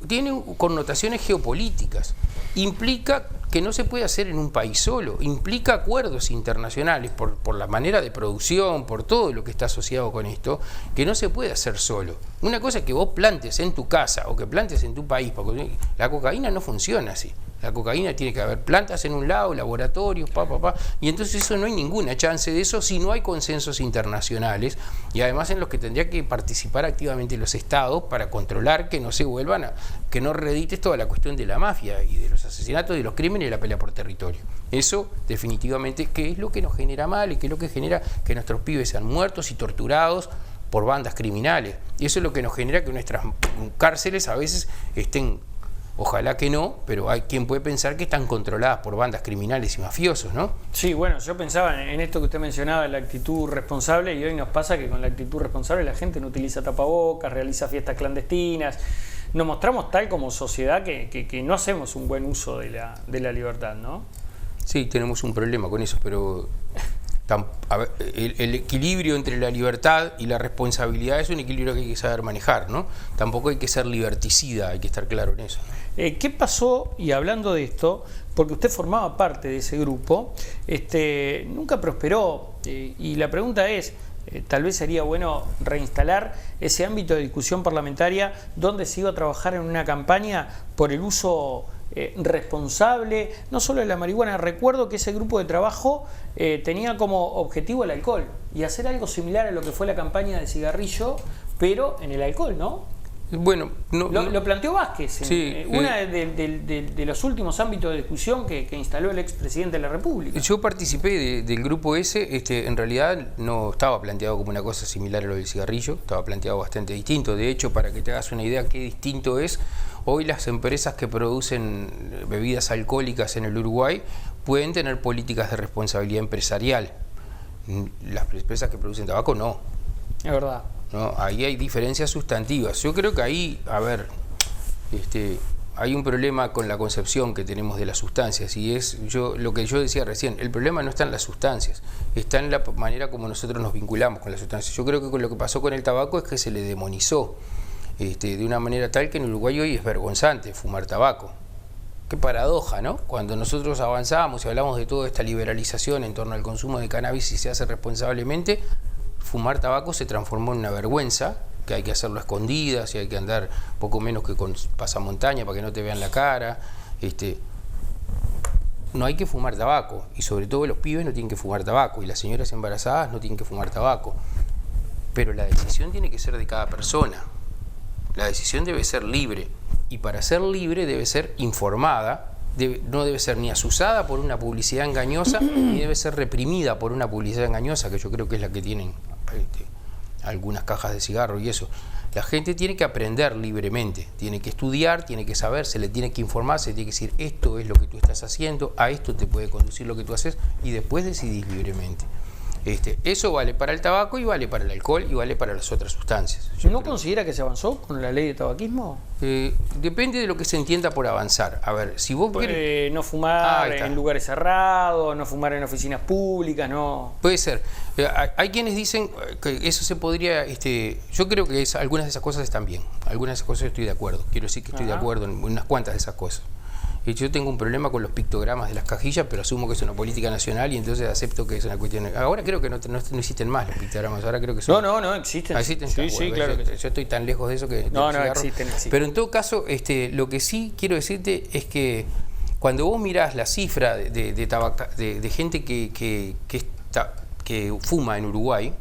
tiene connotaciones geopolíticas, implica que no se puede hacer en un país solo, implica acuerdos internacionales por la manera de producción, por todo lo que está asociado con esto, que no se puede hacer solo. Una cosa es que vos plantes en tu casa o que plantes en tu país, porque la cocaína no funciona así. La cocaína tiene que haber plantas en un lado, laboratorios, y entonces eso no hay ninguna chance de eso si no hay consensos internacionales y además en los que tendría que participar activamente los estados para controlar que no se vuelvan que no reedites toda la cuestión de la mafia y de los asesinatos, de los crímenes y la pelea por territorio. Eso definitivamente que es lo que nos genera mal y que es lo que genera que nuestros pibes sean muertos y torturados por bandas criminales. Y eso es lo que nos genera que nuestras cárceles a veces estén, ojalá que no, pero hay quien puede pensar que están controladas por bandas criminales y mafiosos, ¿no? Sí, bueno, yo pensaba en esto que usted mencionaba, la actitud responsable, y hoy nos pasa que con la actitud responsable la gente no utiliza tapabocas, realiza fiestas clandestinas. Nos mostramos tal como sociedad que no hacemos un buen uso de la libertad, ¿no? Sí, tenemos un problema con eso, pero el equilibrio entre la libertad y la responsabilidad es un equilibrio que hay que saber manejar, ¿no? Tampoco hay que ser liberticida, hay que estar claro en eso. ¿Qué pasó? Y hablando de esto, porque usted formaba parte de ese grupo, nunca prosperó, y la pregunta es, tal vez sería bueno reinstalar ese ámbito de discusión parlamentaria donde se iba a trabajar en una campaña por el uso responsable, no solo de la marihuana. Recuerdo que ese grupo de trabajo tenía como objetivo el alcohol y hacer algo similar a lo que fue la campaña de cigarrillo, pero en el alcohol, ¿no? Bueno, lo planteó Vázquez, sí, una de los últimos ámbitos de discusión que instaló el expresidente de la República. Yo participé del grupo ese, en realidad no estaba planteado como una cosa similar a lo del cigarrillo, estaba planteado bastante distinto. De hecho, para que te hagas una idea qué distinto es, hoy las empresas que producen bebidas alcohólicas en el Uruguay pueden tener políticas de responsabilidad empresarial. Las empresas que producen tabaco no. Es verdad. ¿No? Ahí hay diferencias sustantivas. Yo creo que ahí, hay un problema con la concepción que tenemos de las sustancias y es lo que yo decía recién, el problema no está en las sustancias, está en la manera como nosotros nos vinculamos con las sustancias. Yo creo que con lo que pasó con el tabaco es que se le demonizó de una manera tal que en Uruguay hoy es vergonzante fumar tabaco. Qué paradoja, ¿no? Cuando nosotros avanzamos y hablamos de toda esta liberalización en torno al consumo de cannabis y se hace responsablemente, fumar tabaco se transformó en una vergüenza, que hay que hacerlo a escondidas y hay que andar poco menos que con pasamontaña para que no te vean la cara. No hay que fumar tabaco y sobre todo los pibes no tienen que fumar tabaco y las señoras embarazadas no tienen que fumar tabaco. Pero la decisión tiene que ser de cada persona. La decisión debe ser libre y para ser libre debe ser informada. No debe ser ni asusada por una publicidad engañosa ni debe ser reprimida por una publicidad engañosa, que yo creo que es la que tienen algunas cajas de cigarro y eso. La gente tiene que aprender libremente, tiene que estudiar, tiene que saber, se le tiene que informar, se le tiene que decir esto es lo que tú estás haciendo, a esto te puede conducir lo que tú haces y después decidís libremente. Eso vale para el tabaco y vale para el alcohol y vale para las otras sustancias. ¿No considera que se avanzó con la ley de tabaquismo? Depende de lo que se entienda por avanzar. A ver, si vos querés... No fumar en lugares cerrados, no fumar en oficinas públicas, no... Puede ser. Hay quienes dicen que eso se podría... yo creo que algunas de esas cosas están bien. Algunas de esas cosas estoy de acuerdo. Quiero decir que estoy de acuerdo en unas cuantas de esas cosas. Yo tengo un problema con los pictogramas de las cajillas, pero asumo que es una política nacional y entonces acepto que es una cuestión... Ahora creo que no existen más los pictogramas, ahora creo que son... No, existen. ¿Existen? Sí, claro. Yo estoy tan lejos de eso que... No, existen. Pero en todo caso, lo que sí quiero decirte es que cuando vos mirás la cifra de gente que fuma en Uruguay,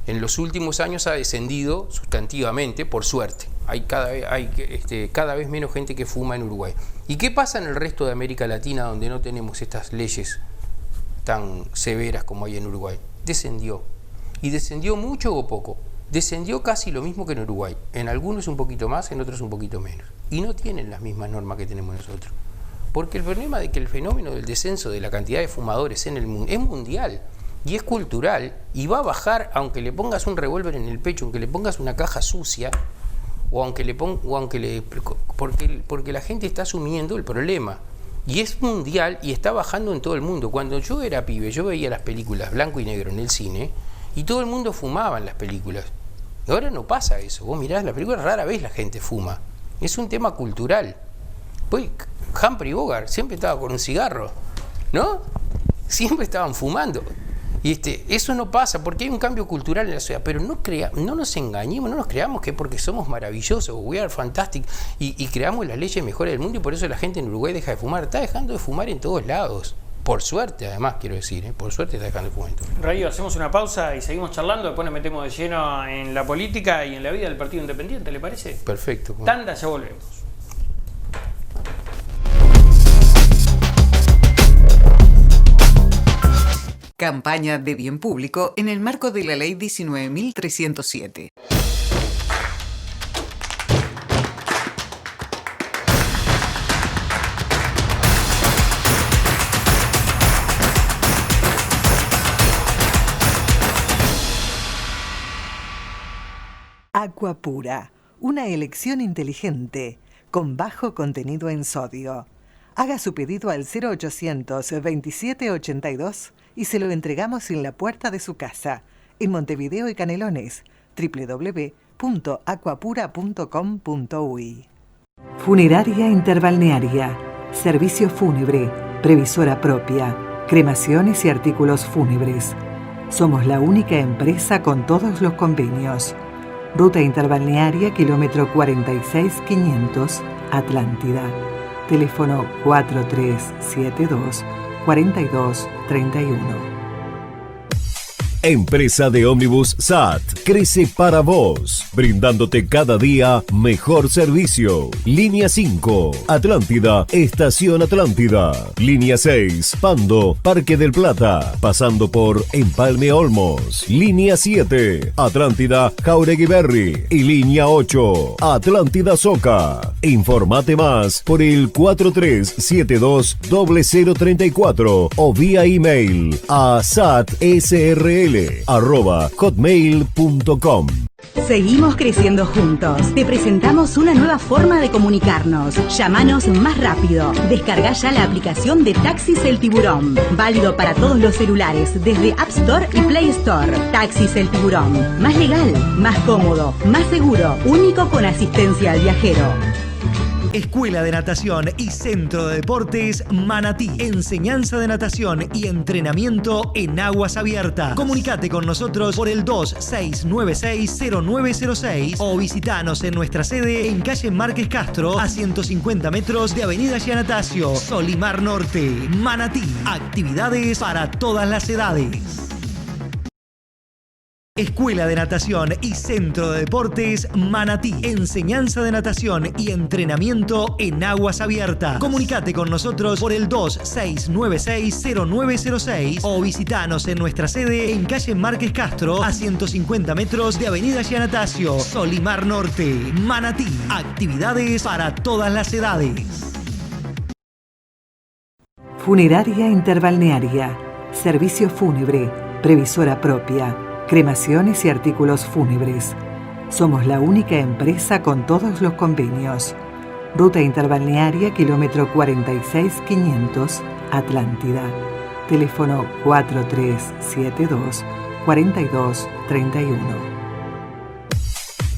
En los últimos años ha descendido sustantivamente, por suerte. Hay cada vez menos gente que fuma en Uruguay. ¿Y qué pasa en el resto de América Latina, donde no tenemos estas leyes tan severas como hay en Uruguay? Descendió. ¿Y descendió mucho o poco? Descendió casi lo mismo que en Uruguay. En algunos un poquito más, en otros un poquito menos. Y no tienen las mismas normas que tenemos nosotros. Porque el problema de que el fenómeno del descenso de la cantidad de fumadores en el mundo es mundial y es cultural, y va a bajar aunque le pongas un revólver en el pecho, aunque le pongas una caja sucia, porque la gente está asumiendo el problema. Y es mundial y está bajando en todo el mundo. Cuando yo era pibe, yo veía las películas blanco y negro en el cine y todo el mundo fumaba en las películas. Y ahora no pasa eso. Vos mirás las películas, rara vez la gente fuma. Es un tema cultural. Pues Humphrey Bogart siempre estaba con un cigarro, ¿no? Siempre estaban fumando. Y eso no pasa porque hay un cambio cultural en la sociedad. Pero no nos engañemos, no nos creamos que porque somos maravillosos, we are fantastic, y creamos las leyes mejores del mundo y por eso la gente en Uruguay deja de fumar. Está dejando de fumar en todos lados. Por suerte, además, quiero decir, por suerte está dejando de fumar en todos lados. Rayo, hacemos una pausa y seguimos charlando. Después nos metemos de lleno en la política y en la vida del Partido Independiente, ¿le parece? Perfecto. Tanda, ya volvemos. Campaña de bien público en el marco de la Ley 19.307. Aqua Pura, una elección inteligente con bajo contenido en sodio. Haga su pedido al 0800 2782 y se lo entregamos en la puerta de su casa, en Montevideo y Canelones, www.aquapura.com.uy. Funeraria Interbalnearia, servicio fúnebre, previsora propia, cremaciones y artículos fúnebres. Somos la única empresa con todos los convenios. Ruta Interbalnearia, kilómetro 46500, Atlántida. Teléfono 4372-4231. Empresa de ómnibus SAT crece para vos, brindándote cada día mejor servicio. Línea 5, Atlántida, Estación Atlántida. Línea 6, Pando, Parque del Plata, pasando por Empalme Olmos. Línea 7, Atlántida, Jauregui Berry. Y línea 8, Atlántida Soca. Informate más por el 4372-0034 o vía email a satsrl@hotmail.com. Seguimos creciendo juntos. Te presentamos una nueva forma de comunicarnos. Llámanos más rápido. Descarga ya la aplicación de Taxis El Tiburón. Válido para todos los celulares, desde App Store y Play Store. Taxis El Tiburón. Más legal, más cómodo, más seguro. Único con asistencia al viajero. Escuela de Natación y Centro de Deportes Manatí. Enseñanza de natación y entrenamiento en aguas abiertas. Comunicate con nosotros por el 2696-0906 o visitanos en nuestra sede en calle Márquez Castro, a 150 metros de Avenida Giannatasio, Solimar Norte, Manatí. Actividades para todas las edades. Escuela de Natación y Centro de Deportes Manatí. Enseñanza de natación y entrenamiento en aguas abiertas. Comunicate con nosotros por el 2696-0906 o visitanos en nuestra sede en calle Márquez Castro, a 150 metros de Avenida Giannatasio, Solimar Norte, Manatí. Actividades para todas las edades. Funeraria Interbalnearia, servicio fúnebre, previsora propia, cremaciones y artículos fúnebres. Somos la única empresa con todos los convenios. Ruta Interbalnearia, kilómetro 46500, Atlántida. Teléfono 4372-4231.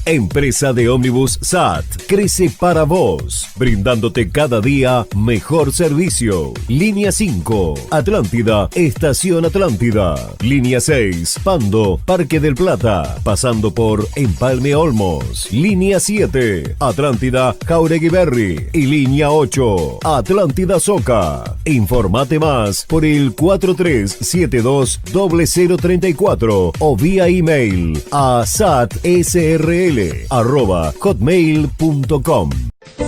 Empresa de ómnibus SAT crece para vos, brindándote cada día mejor servicio. Línea 5, Atlántida, Estación Atlántida. Línea 6, Pando, Parque del Plata, pasando por Empalme Olmos. Línea 7, Atlántida, Jauregui Berry. Y línea 8, Atlántida Soca. Informate más por el 4372-0034 o vía email a satsrl@hotmail.com.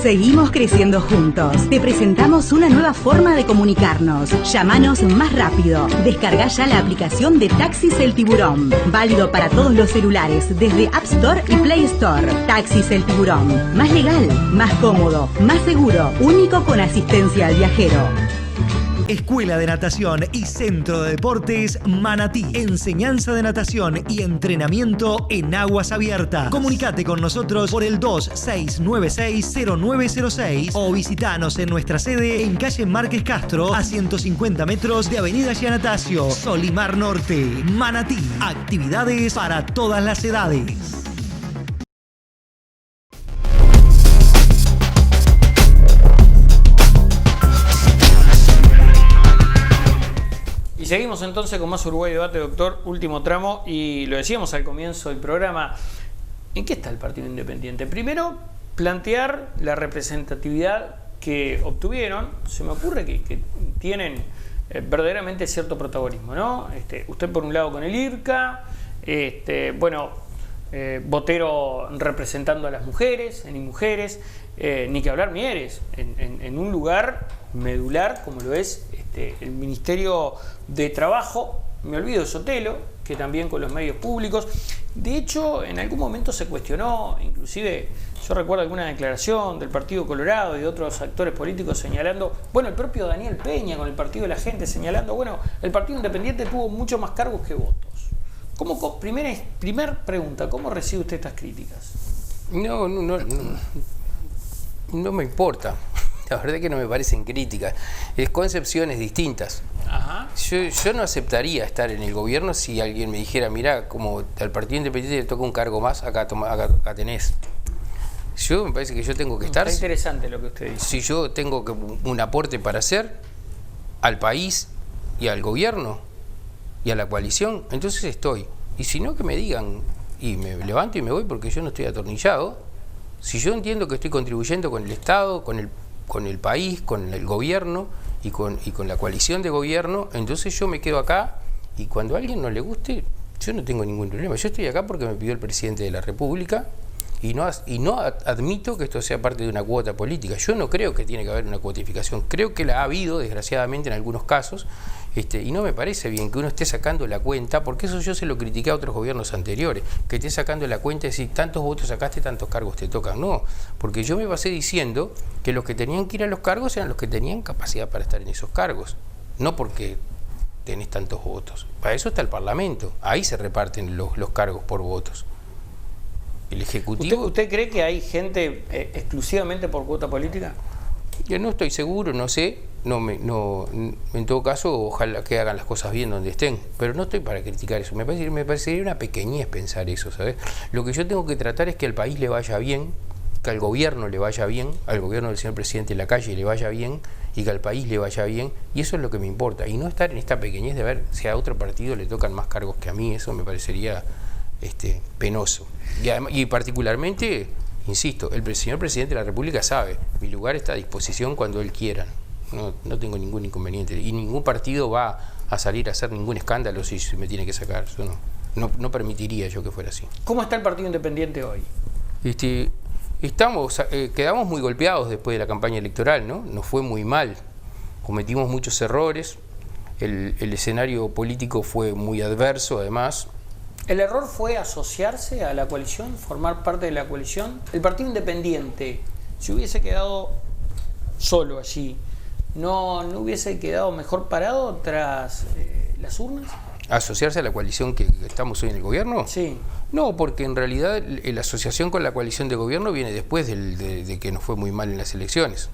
Seguimos creciendo juntos. Te presentamos una nueva forma de comunicarnos. Llámanos más rápido. Descarga ya la aplicación de Taxis El Tiburón. Válido para todos los celulares desde App Store y Play Store. Taxis El Tiburón. Más legal, más cómodo, más seguro. Único con asistencia al viajero. Escuela de Natación y Centro de Deportes Manatí. Enseñanza de natación y entrenamiento en aguas abiertas. Comunicate con nosotros por el 2696-0906 o visitanos en nuestra sede en calle Márquez Castro, a 150 metros de Avenida Giannatasio, Solimar Norte, Manatí. Actividades para todas las edades. Y seguimos entonces con más Uruguay Debate, doctor. Último tramo, y lo decíamos al comienzo del programa. ¿En qué está el Partido Independiente? Primero, plantear la representatividad que obtuvieron. Se me ocurre que tienen verdaderamente cierto protagonismo, ¿no? Usted por un lado con el IRCA, Botero representando a las mujeres, en Mujeres, ni que hablar Mieres, en un lugar medular como lo es el Ministerio de Trabajo. Me olvido de Sotelo, que también con los medios públicos. De hecho, en algún momento se cuestionó, inclusive yo recuerdo alguna declaración del Partido Colorado y de otros actores políticos señalando, bueno, el propio Daniel Peña con el Partido de la Gente señalando, bueno, el Partido Independiente tuvo mucho más cargos que votos. Primer pregunta, ¿cómo recibe usted estas críticas? No me importa. La verdad es que no me parecen críticas, es concepciones distintas. Ajá. Yo no aceptaría estar en el gobierno si alguien me dijera, mira, como al Partido Independiente le toca un cargo más, acá tenés. Me parece que yo tengo que estar. Está interesante lo que usted dice. Si yo tengo un aporte para hacer al país y al gobierno y a la coalición, entonces estoy. Y si no, que me digan, y me levanto y me voy porque yo no estoy atornillado. Si yo entiendo que estoy contribuyendo con el Estado, con el país, con el gobierno y con la coalición de gobierno, entonces yo me quedo acá, y cuando a alguien no le guste, yo no tengo ningún problema. Yo estoy acá porque me pidió el presidente de la República y no admito que esto sea parte de una cuota política. Yo no creo que tiene que haber una cuotificación. Creo que la ha habido, desgraciadamente, en algunos casos, y no me parece bien que uno esté sacando la cuenta, porque eso yo se lo critiqué a otros gobiernos anteriores, que esté sacando la cuenta y decir, tantos votos sacaste, tantos cargos te tocan. No, porque yo me pasé diciendo que los que tenían que ir a los cargos eran los que tenían capacidad para estar en esos cargos, no porque tenés tantos votos. Para eso está el Parlamento, ahí se reparten los cargos por votos. El Ejecutivo... ¿Usted cree que hay gente exclusivamente por cuota política? Yo no estoy seguro, no sé. En todo caso, ojalá que hagan las cosas bien donde estén, pero no estoy para criticar eso. Me parecería una pequeñez pensar eso, ¿sabes? Lo que yo tengo que tratar es que al país le vaya bien, que al gobierno le vaya bien, al gobierno del señor presidente Lacalle le vaya bien, y que al país le vaya bien, y eso es lo que me importa. Y no estar en esta pequeñez de ver si a otro partido le tocan más cargos que a mí, eso me parecería penoso. Y particularmente, insisto, el señor presidente de la República sabe, mi lugar está a disposición cuando él quiera. No tengo ningún inconveniente, y ningún partido va a salir a hacer ningún escándalo si me tiene que sacar. Yo no permitiría yo que fuera así. ¿Cómo está el Partido Independiente hoy? Quedamos muy golpeados después de la campaña electoral, ¿no? Nos fue muy mal, cometimos muchos errores, el escenario político fue muy adverso además. ¿El error fue asociarse a la coalición, formar parte de la coalición? El Partido Independiente, si hubiese quedado solo allí, ¿no hubiese quedado mejor parado tras las urnas? ¿Asociarse a la coalición que estamos hoy en el gobierno? Sí. No, porque en realidad la asociación con la coalición de gobierno viene después de que nos fue muy mal en las elecciones.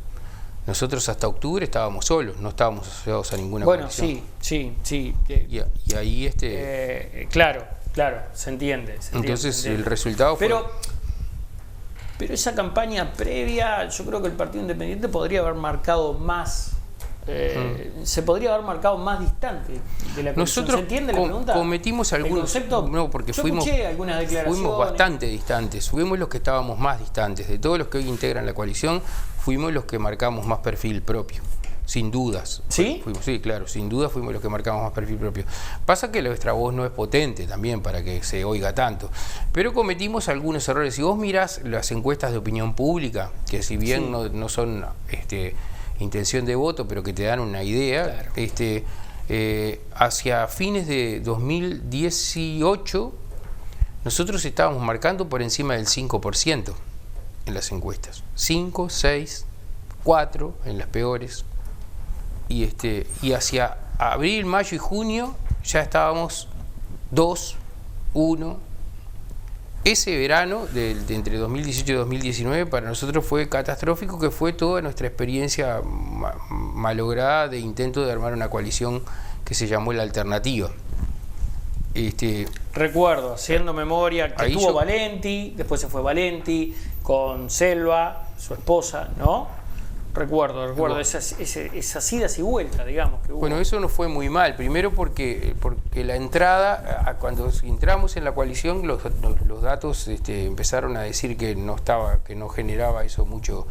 Nosotros hasta octubre estábamos solos, no estábamos asociados a ninguna coalición. Bueno, sí. Y ahí Claro, se entiende. Entonces el resultado fue... Pero pero esa campaña previa, yo creo que el Partido Independiente podría haber marcado más, se podría haber marcado más distante de la coalición. Nosotros ¿Se entiende la pregunta? Cometimos algunos, porque yo escuché algunas declaraciones. Fuimos bastante distantes, fuimos los que estábamos más distantes, de todos los que hoy integran la coalición, fuimos los que marcamos más perfil propio. Sin dudas. ¿Sí? Sí, claro, sin duda fuimos los que marcamos más perfil propio. Pasa que nuestra voz no es potente también para que se oiga tanto. Pero cometimos algunos errores. Si vos mirás las encuestas de opinión pública, que si bien no son intención de voto, pero que te dan una idea, claro. Hacia fines de 2018, nosotros estábamos marcando por encima del 5% en las encuestas. 5, 6, 4 en las peores. Y hacia abril, mayo y junio ya estábamos 2, 1. Ese verano de entre 2018 y 2019 para nosotros fue catastrófico, que fue toda nuestra experiencia malograda de intento de armar una coalición que se llamó La Alternativa. Recuerdo, haciendo memoria, que tuvo Valenti, después se fue Valenti con Selva, su esposa, ¿no? Recuerdo esas idas y vueltas, digamos. Que hubo. Bueno, eso nos fue muy mal. Primero porque la entrada, cuando entramos en la coalición, los datos empezaron a decir que no generaba eso mucho.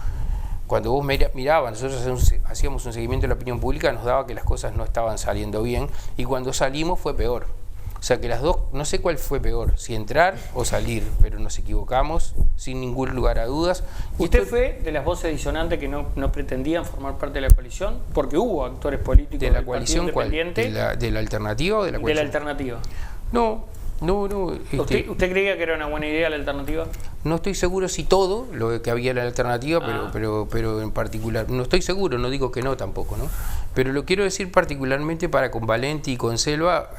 Cuando vos mirabas, nosotros hacíamos un seguimiento de la opinión pública, nos daba que las cosas no estaban saliendo bien, y cuando salimos fue peor. O sea que las dos, no sé cuál fue peor, si entrar o salir, pero nos equivocamos sin ningún lugar a dudas. ¿Usted fue de las voces disonantes que no pretendían formar parte de la coalición? Porque hubo actores políticos de la coalición, ¿cuál? ¿De la alternativa o de la coalición? De la alternativa. No. ¿Usted creía que era una buena idea la alternativa? No estoy seguro si todo lo que había en la alternativa, pero en particular, no estoy seguro, no digo que no tampoco, ¿no? Pero lo quiero decir particularmente para con Valenti y con Selva,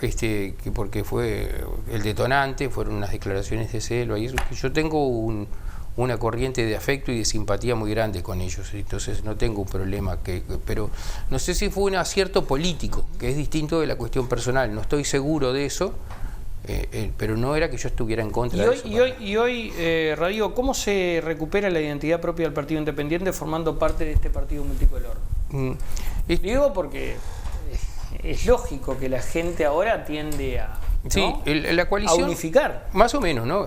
porque fue el detonante, fueron unas declaraciones de Selva, y eso, que yo tengo una corriente de afecto y de simpatía muy grande con ellos, entonces no tengo un problema, pero no sé si fue un acierto político, que es distinto de la cuestión personal, no estoy seguro de eso. Pero no era que yo estuviera en contra de eso. Y hoy, Radio, ¿cómo se recupera la identidad propia del Partido Independiente formando parte de este partido multicolor? Digo porque es lógico que la gente ahora tiende a, ¿no? Sí, la coalición, a unificar. Más o menos, ¿no?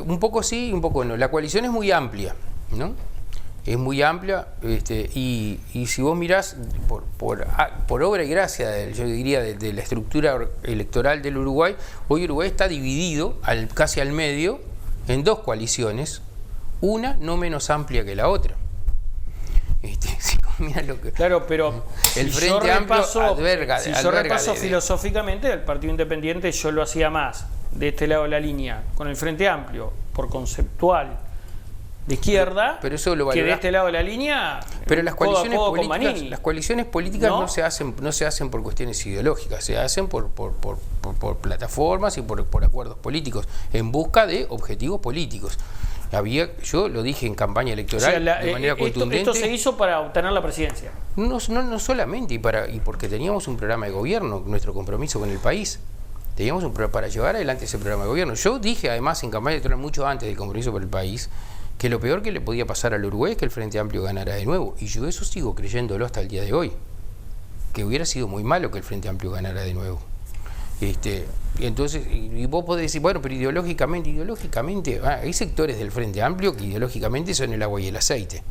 Un poco sí, un poco no. La coalición es muy amplia, ¿no? Es muy amplia, y si vos mirás por obra y gracia, yo diría, de la estructura electoral del Uruguay, hoy Uruguay está dividido casi al medio en dos coaliciones, una no menos amplia que la otra. Si vos mirás lo que, claro, pero el Frente Amplio alberga filosóficamente, el Partido Independiente yo lo hacía más de este lado de la línea, con el Frente Amplio, por conceptual, de izquierda, pero eso lo que de este lado de la línea, pero las coaliciones políticas ¿no? no se hacen por cuestiones ideológicas, se hacen por plataformas y por acuerdos políticos en busca de objetivos políticos. Yo lo dije en campaña electoral, de manera contundente. Esto se hizo para obtener la presidencia. No solamente, y porque teníamos un programa de gobierno, nuestro compromiso con el país. Teníamos para llevar adelante ese programa de gobierno. Yo dije además en campaña electoral, mucho antes del compromiso por el país, que lo peor que le podía pasar al Uruguay es que el Frente Amplio ganara de nuevo. Y yo eso sigo creyéndolo hasta el día de hoy. Que hubiera sido muy malo que el Frente Amplio ganara de nuevo. Entonces, y vos podés decir, bueno, pero ideológicamente, hay sectores del Frente Amplio que ideológicamente son el agua y el aceite.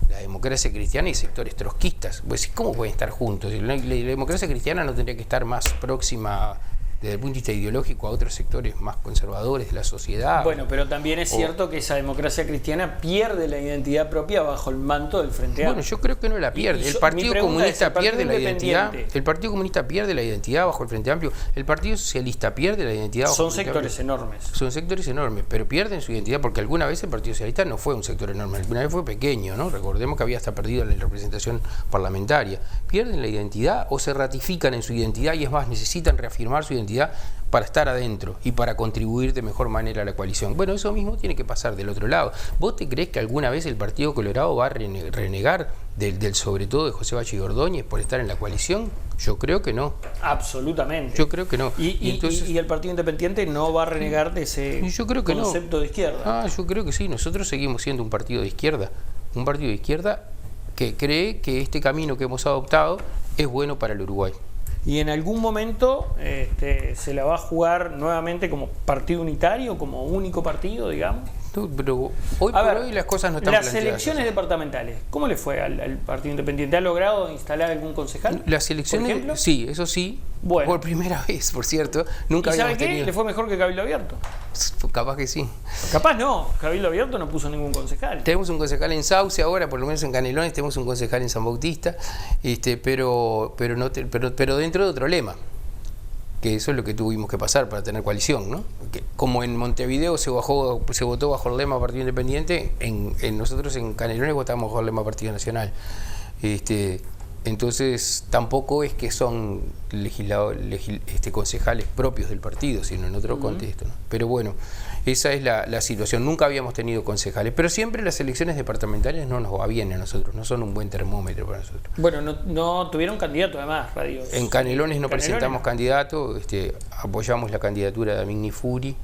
La democracia cristiana y sectores trotskistas. Pues, ¿cómo pueden estar juntos? La democracia cristiana no tendría que estar más próxima desde el punto de vista ideológico a otros sectores más conservadores de la sociedad. Bueno, pero también es cierto que esa democracia cristiana pierde la identidad propia bajo el manto del Frente Amplio. Bueno, yo creo que no la pierde. El Partido Comunista pierde la identidad. El Partido Comunista pierde la identidad bajo el Frente Amplio. El Partido Socialista pierde la identidad bajo el Frente Amplio. Son sectores enormes. Son sectores enormes, pero pierden su identidad porque alguna vez el Partido Socialista no fue un sector enorme, alguna vez fue pequeño, ¿no? Recordemos que había hasta perdido la representación parlamentaria. Pierden la identidad o se ratifican en su identidad y es más, necesitan reafirmar su identidad cantidad para estar adentro y para contribuir de mejor manera a la coalición. Bueno, eso mismo tiene que pasar del otro lado. ¿Vos te creés que alguna vez el Partido Colorado va a renegar del sobre todo de José Bachi Ordóñez por estar en la coalición? Yo creo que no. Absolutamente. Yo creo que no. Y el Partido Independiente no va a renegar de ese concepto de izquierda. Yo creo que sí. Nosotros seguimos siendo un partido de izquierda. Un partido de izquierda que cree que este camino que hemos adoptado es bueno para el Uruguay. Y en algún momento se la va a jugar nuevamente como partido unitario, como único partido, digamos. No, pero hoy por hoy las cosas no están las planteadas. Las elecciones departamentales, ¿cómo le fue al Partido Independiente? ¿Ha logrado instalar algún concejal? Las elecciones, por ejemplo? Sí, eso sí. Bueno. Por primera vez, por cierto. Nunca ¿Y habíamos sabe qué? tenido. ¿Le fue mejor que Cabildo Abierto? Capaz que sí. Capaz no. Cabildo Abierto no puso ningún concejal. Tenemos un concejal en Sauce ahora, por lo menos en Canelones, tenemos un concejal en San Bautista, pero dentro de otro lema. Que eso es lo que tuvimos que pasar para tener coalición, ¿no? Que como en Montevideo se votó bajo el lema Partido Independiente, nosotros en Canelones votamos bajo el lema Partido Nacional. Entonces tampoco es que son concejales propios del partido, sino en otro contexto, ¿no? Pero bueno, esa es la situación. Nunca habíamos tenido concejales, pero siempre las elecciones departamentales no nos va bien a nosotros, no son un buen termómetro para nosotros. Bueno, no tuvieron candidato además, radios. En Canelones no presentamos candidato, apoyamos la candidatura de Amigni Furi,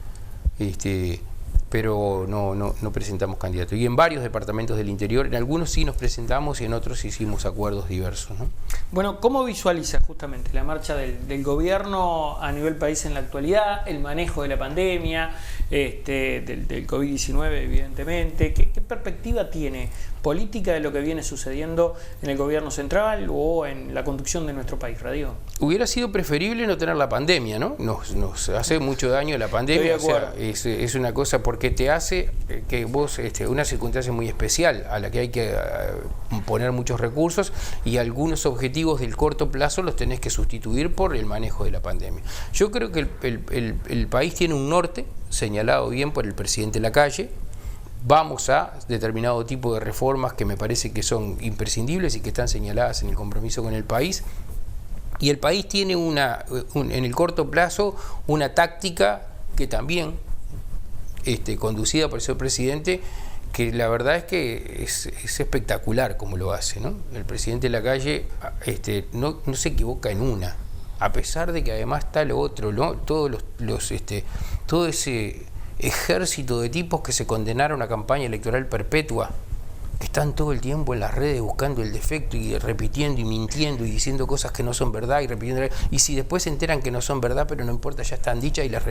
pero no presentamos candidato. Y en varios departamentos del interior, en algunos sí nos presentamos y en otros hicimos acuerdos diversos, ¿no? Bueno, ¿cómo visualiza justamente la marcha del gobierno a nivel país en la actualidad, el manejo de la pandemia, del COVID-19 evidentemente? ¿Qué perspectiva tiene política de lo que viene sucediendo en el gobierno central o en la conducción de nuestro país, Radio? Hubiera sido preferible no tener la pandemia, ¿no? Nos hace mucho daño la pandemia, o sea, es una cosa porque te hace que vos, una circunstancia muy especial a la que hay que poner muchos recursos y algunos objetivos del corto plazo los tenés que sustituir por el manejo de la pandemia. Yo creo que el país tiene un norte señalado bien por el presidente Lacalle. Vamos a determinado tipo de reformas que me parece que son imprescindibles y que están señaladas en el compromiso con el país. Y el país tiene en el corto plazo una táctica que también, conducida por el señor presidente, que la verdad es que es espectacular como lo hace, ¿no? El presidente Lacalle no se equivoca en una, a pesar de que además está lo otro, ¿no? Todo ese ejército de tipos que se condenaron a campaña electoral perpetua, que están todo el tiempo en las redes buscando el defecto y repitiendo y mintiendo y diciendo cosas que no son verdad y repitiendo, y si después se enteran que no son verdad, pero no importa, ya están dichas y las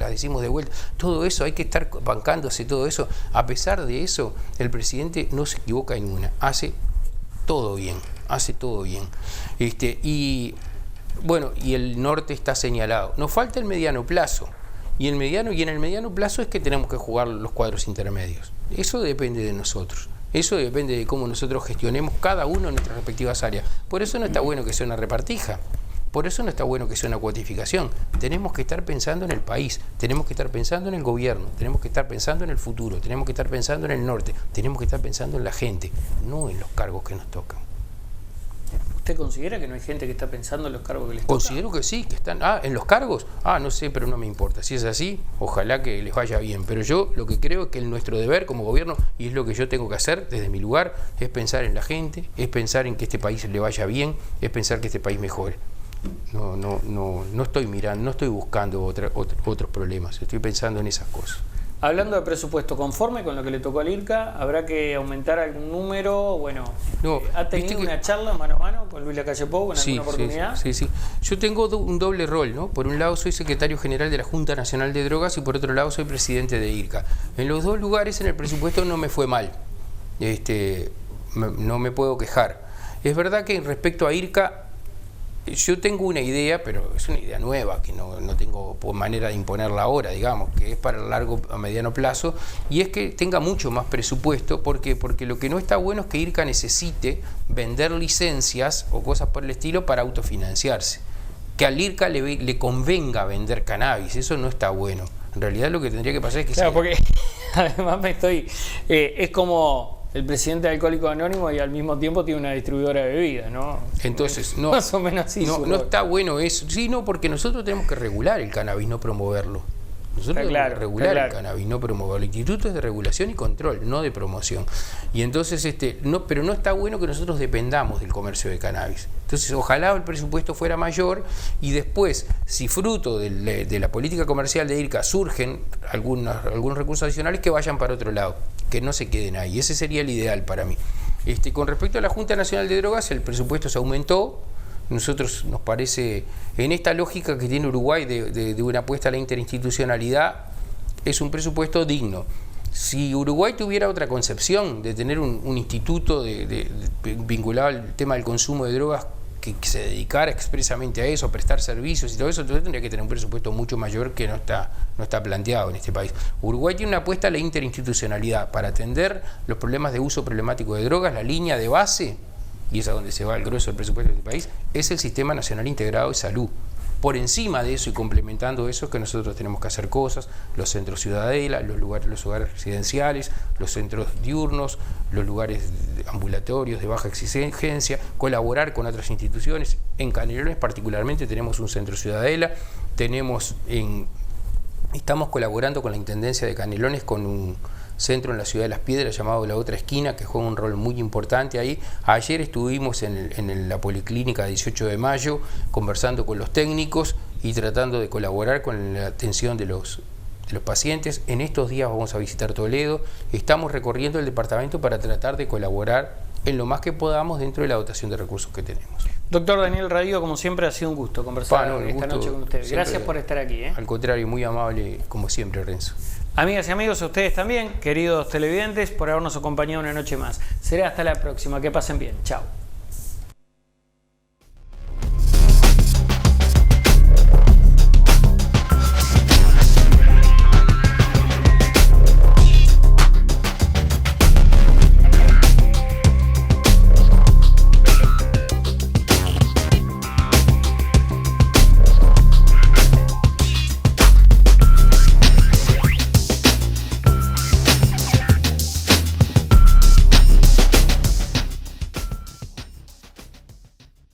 decimos de vuelta. Todo eso, hay que estar bancándose todo eso. A pesar de eso, el presidente no se equivoca en una, hace todo bien, y bueno, y el norte está señalado. Nos falta el mediano plazo. Y en el mediano plazo es que tenemos que jugar los cuadros intermedios. Eso depende de nosotros. Eso depende de cómo nosotros gestionemos cada uno en nuestras respectivas áreas. Por eso no está bueno que sea una repartija. Por eso no está bueno que sea una cuotificación. Tenemos que estar pensando en el país, tenemos que estar pensando en el gobierno, tenemos que estar pensando en el futuro, tenemos que estar pensando en el norte, tenemos que estar pensando en la gente, no en los cargos que nos tocan. ¿Usted considera que no hay gente que está pensando en los cargos que les tocan? Considero que sí, que están. ¿En los cargos? No sé, pero no me importa. Si es así, ojalá que les vaya bien. Pero yo lo que creo es que nuestro deber como gobierno, y es lo que yo tengo que hacer desde mi lugar, es pensar en la gente, es pensar en que este país le vaya bien, es pensar que este país mejore. No estoy mirando, no estoy buscando otros problemas, estoy pensando en esas cosas. Hablando de presupuesto, ¿conforme con lo que le tocó al IRCA? ¿Habrá que aumentar algún número? Bueno, ¿ha tenido una charla mano a mano con Luis Lacalle Pou en alguna oportunidad? Sí. Yo tengo un doble rol, ¿no? Por un lado soy secretario general de la Junta Nacional de Drogas y por otro lado soy presidente de IRCA. En los dos lugares en el presupuesto no me fue mal. No me puedo quejar. Es verdad que respecto a IRCA, yo tengo una idea, pero es una idea nueva, que no tengo manera de imponerla ahora, digamos, que es para el largo a mediano plazo, y es que tenga mucho más presupuesto. ¿Por qué? Porque lo que no está bueno es que IRCA necesite vender licencias o cosas por el estilo para autofinanciarse. Que al IRCA le convenga vender cannabis, eso no está bueno. En realidad lo que tendría que pasar es que... Claro, porque además es como... el presidente de Alcohólicos Anónimos y al mismo tiempo tiene una distribuidora de bebidas, ¿no? Entonces, no, más o menos así. No está bueno eso. Sí, no, porque nosotros tenemos que regular el cannabis, no promoverlo. Nosotros tenemos que regular el cannabis, no promoverlo. El instituto es de regulación y control, no de promoción. Y entonces, pero no está bueno que nosotros dependamos del comercio de cannabis. Entonces, ojalá el presupuesto fuera mayor y después, si fruto de la política comercial de IRCA surgen algunos recursos adicionales, que vayan para otro lado, que no se queden ahí. Ese sería el ideal para mí. Con respecto a la Junta Nacional de Drogas, el presupuesto se aumentó. Nosotros nos parece, en esta lógica que tiene Uruguay de una apuesta a la interinstitucionalidad, es un presupuesto digno. Si Uruguay tuviera otra concepción de tener un instituto vinculado al tema del consumo de drogas que se dedicara expresamente a eso, a prestar servicios y todo eso, entonces tendría que tener un presupuesto mucho mayor que no está planteado en este país. Uruguay tiene una apuesta a la interinstitucionalidad para atender los problemas de uso problemático de drogas. La línea de base, y es a donde se va el grueso del presupuesto de este país, es el Sistema Nacional Integrado de Salud. Por encima de eso y complementando eso es que nosotros tenemos que hacer cosas, los centros Ciudadela, los hogares residenciales, los centros diurnos, los lugares ambulatorios de baja exigencia, colaborar con otras instituciones. En Canelones particularmente tenemos un centro Ciudadela, estamos colaborando con la Intendencia de Canelones con un centro en la ciudad de Las Piedras llamado La Otra Esquina, que juega un rol muy importante ahí. Ayer estuvimos en la Policlínica 18 de Mayo conversando con los técnicos y tratando de colaborar con la atención de los pacientes. En estos días vamos a visitar Toledo. Estamos recorriendo el departamento para tratar de colaborar en lo más que podamos dentro de la dotación de recursos que tenemos. Doctor Daniel Radío, como siempre ha sido un gusto conversar esta noche con usted. Gracias por estar aquí. Al contrario, muy amable como siempre, Renzo. Amigas y amigos, a ustedes también, queridos televidentes, por habernos acompañado una noche más. Será hasta la próxima. Que pasen bien. Chao.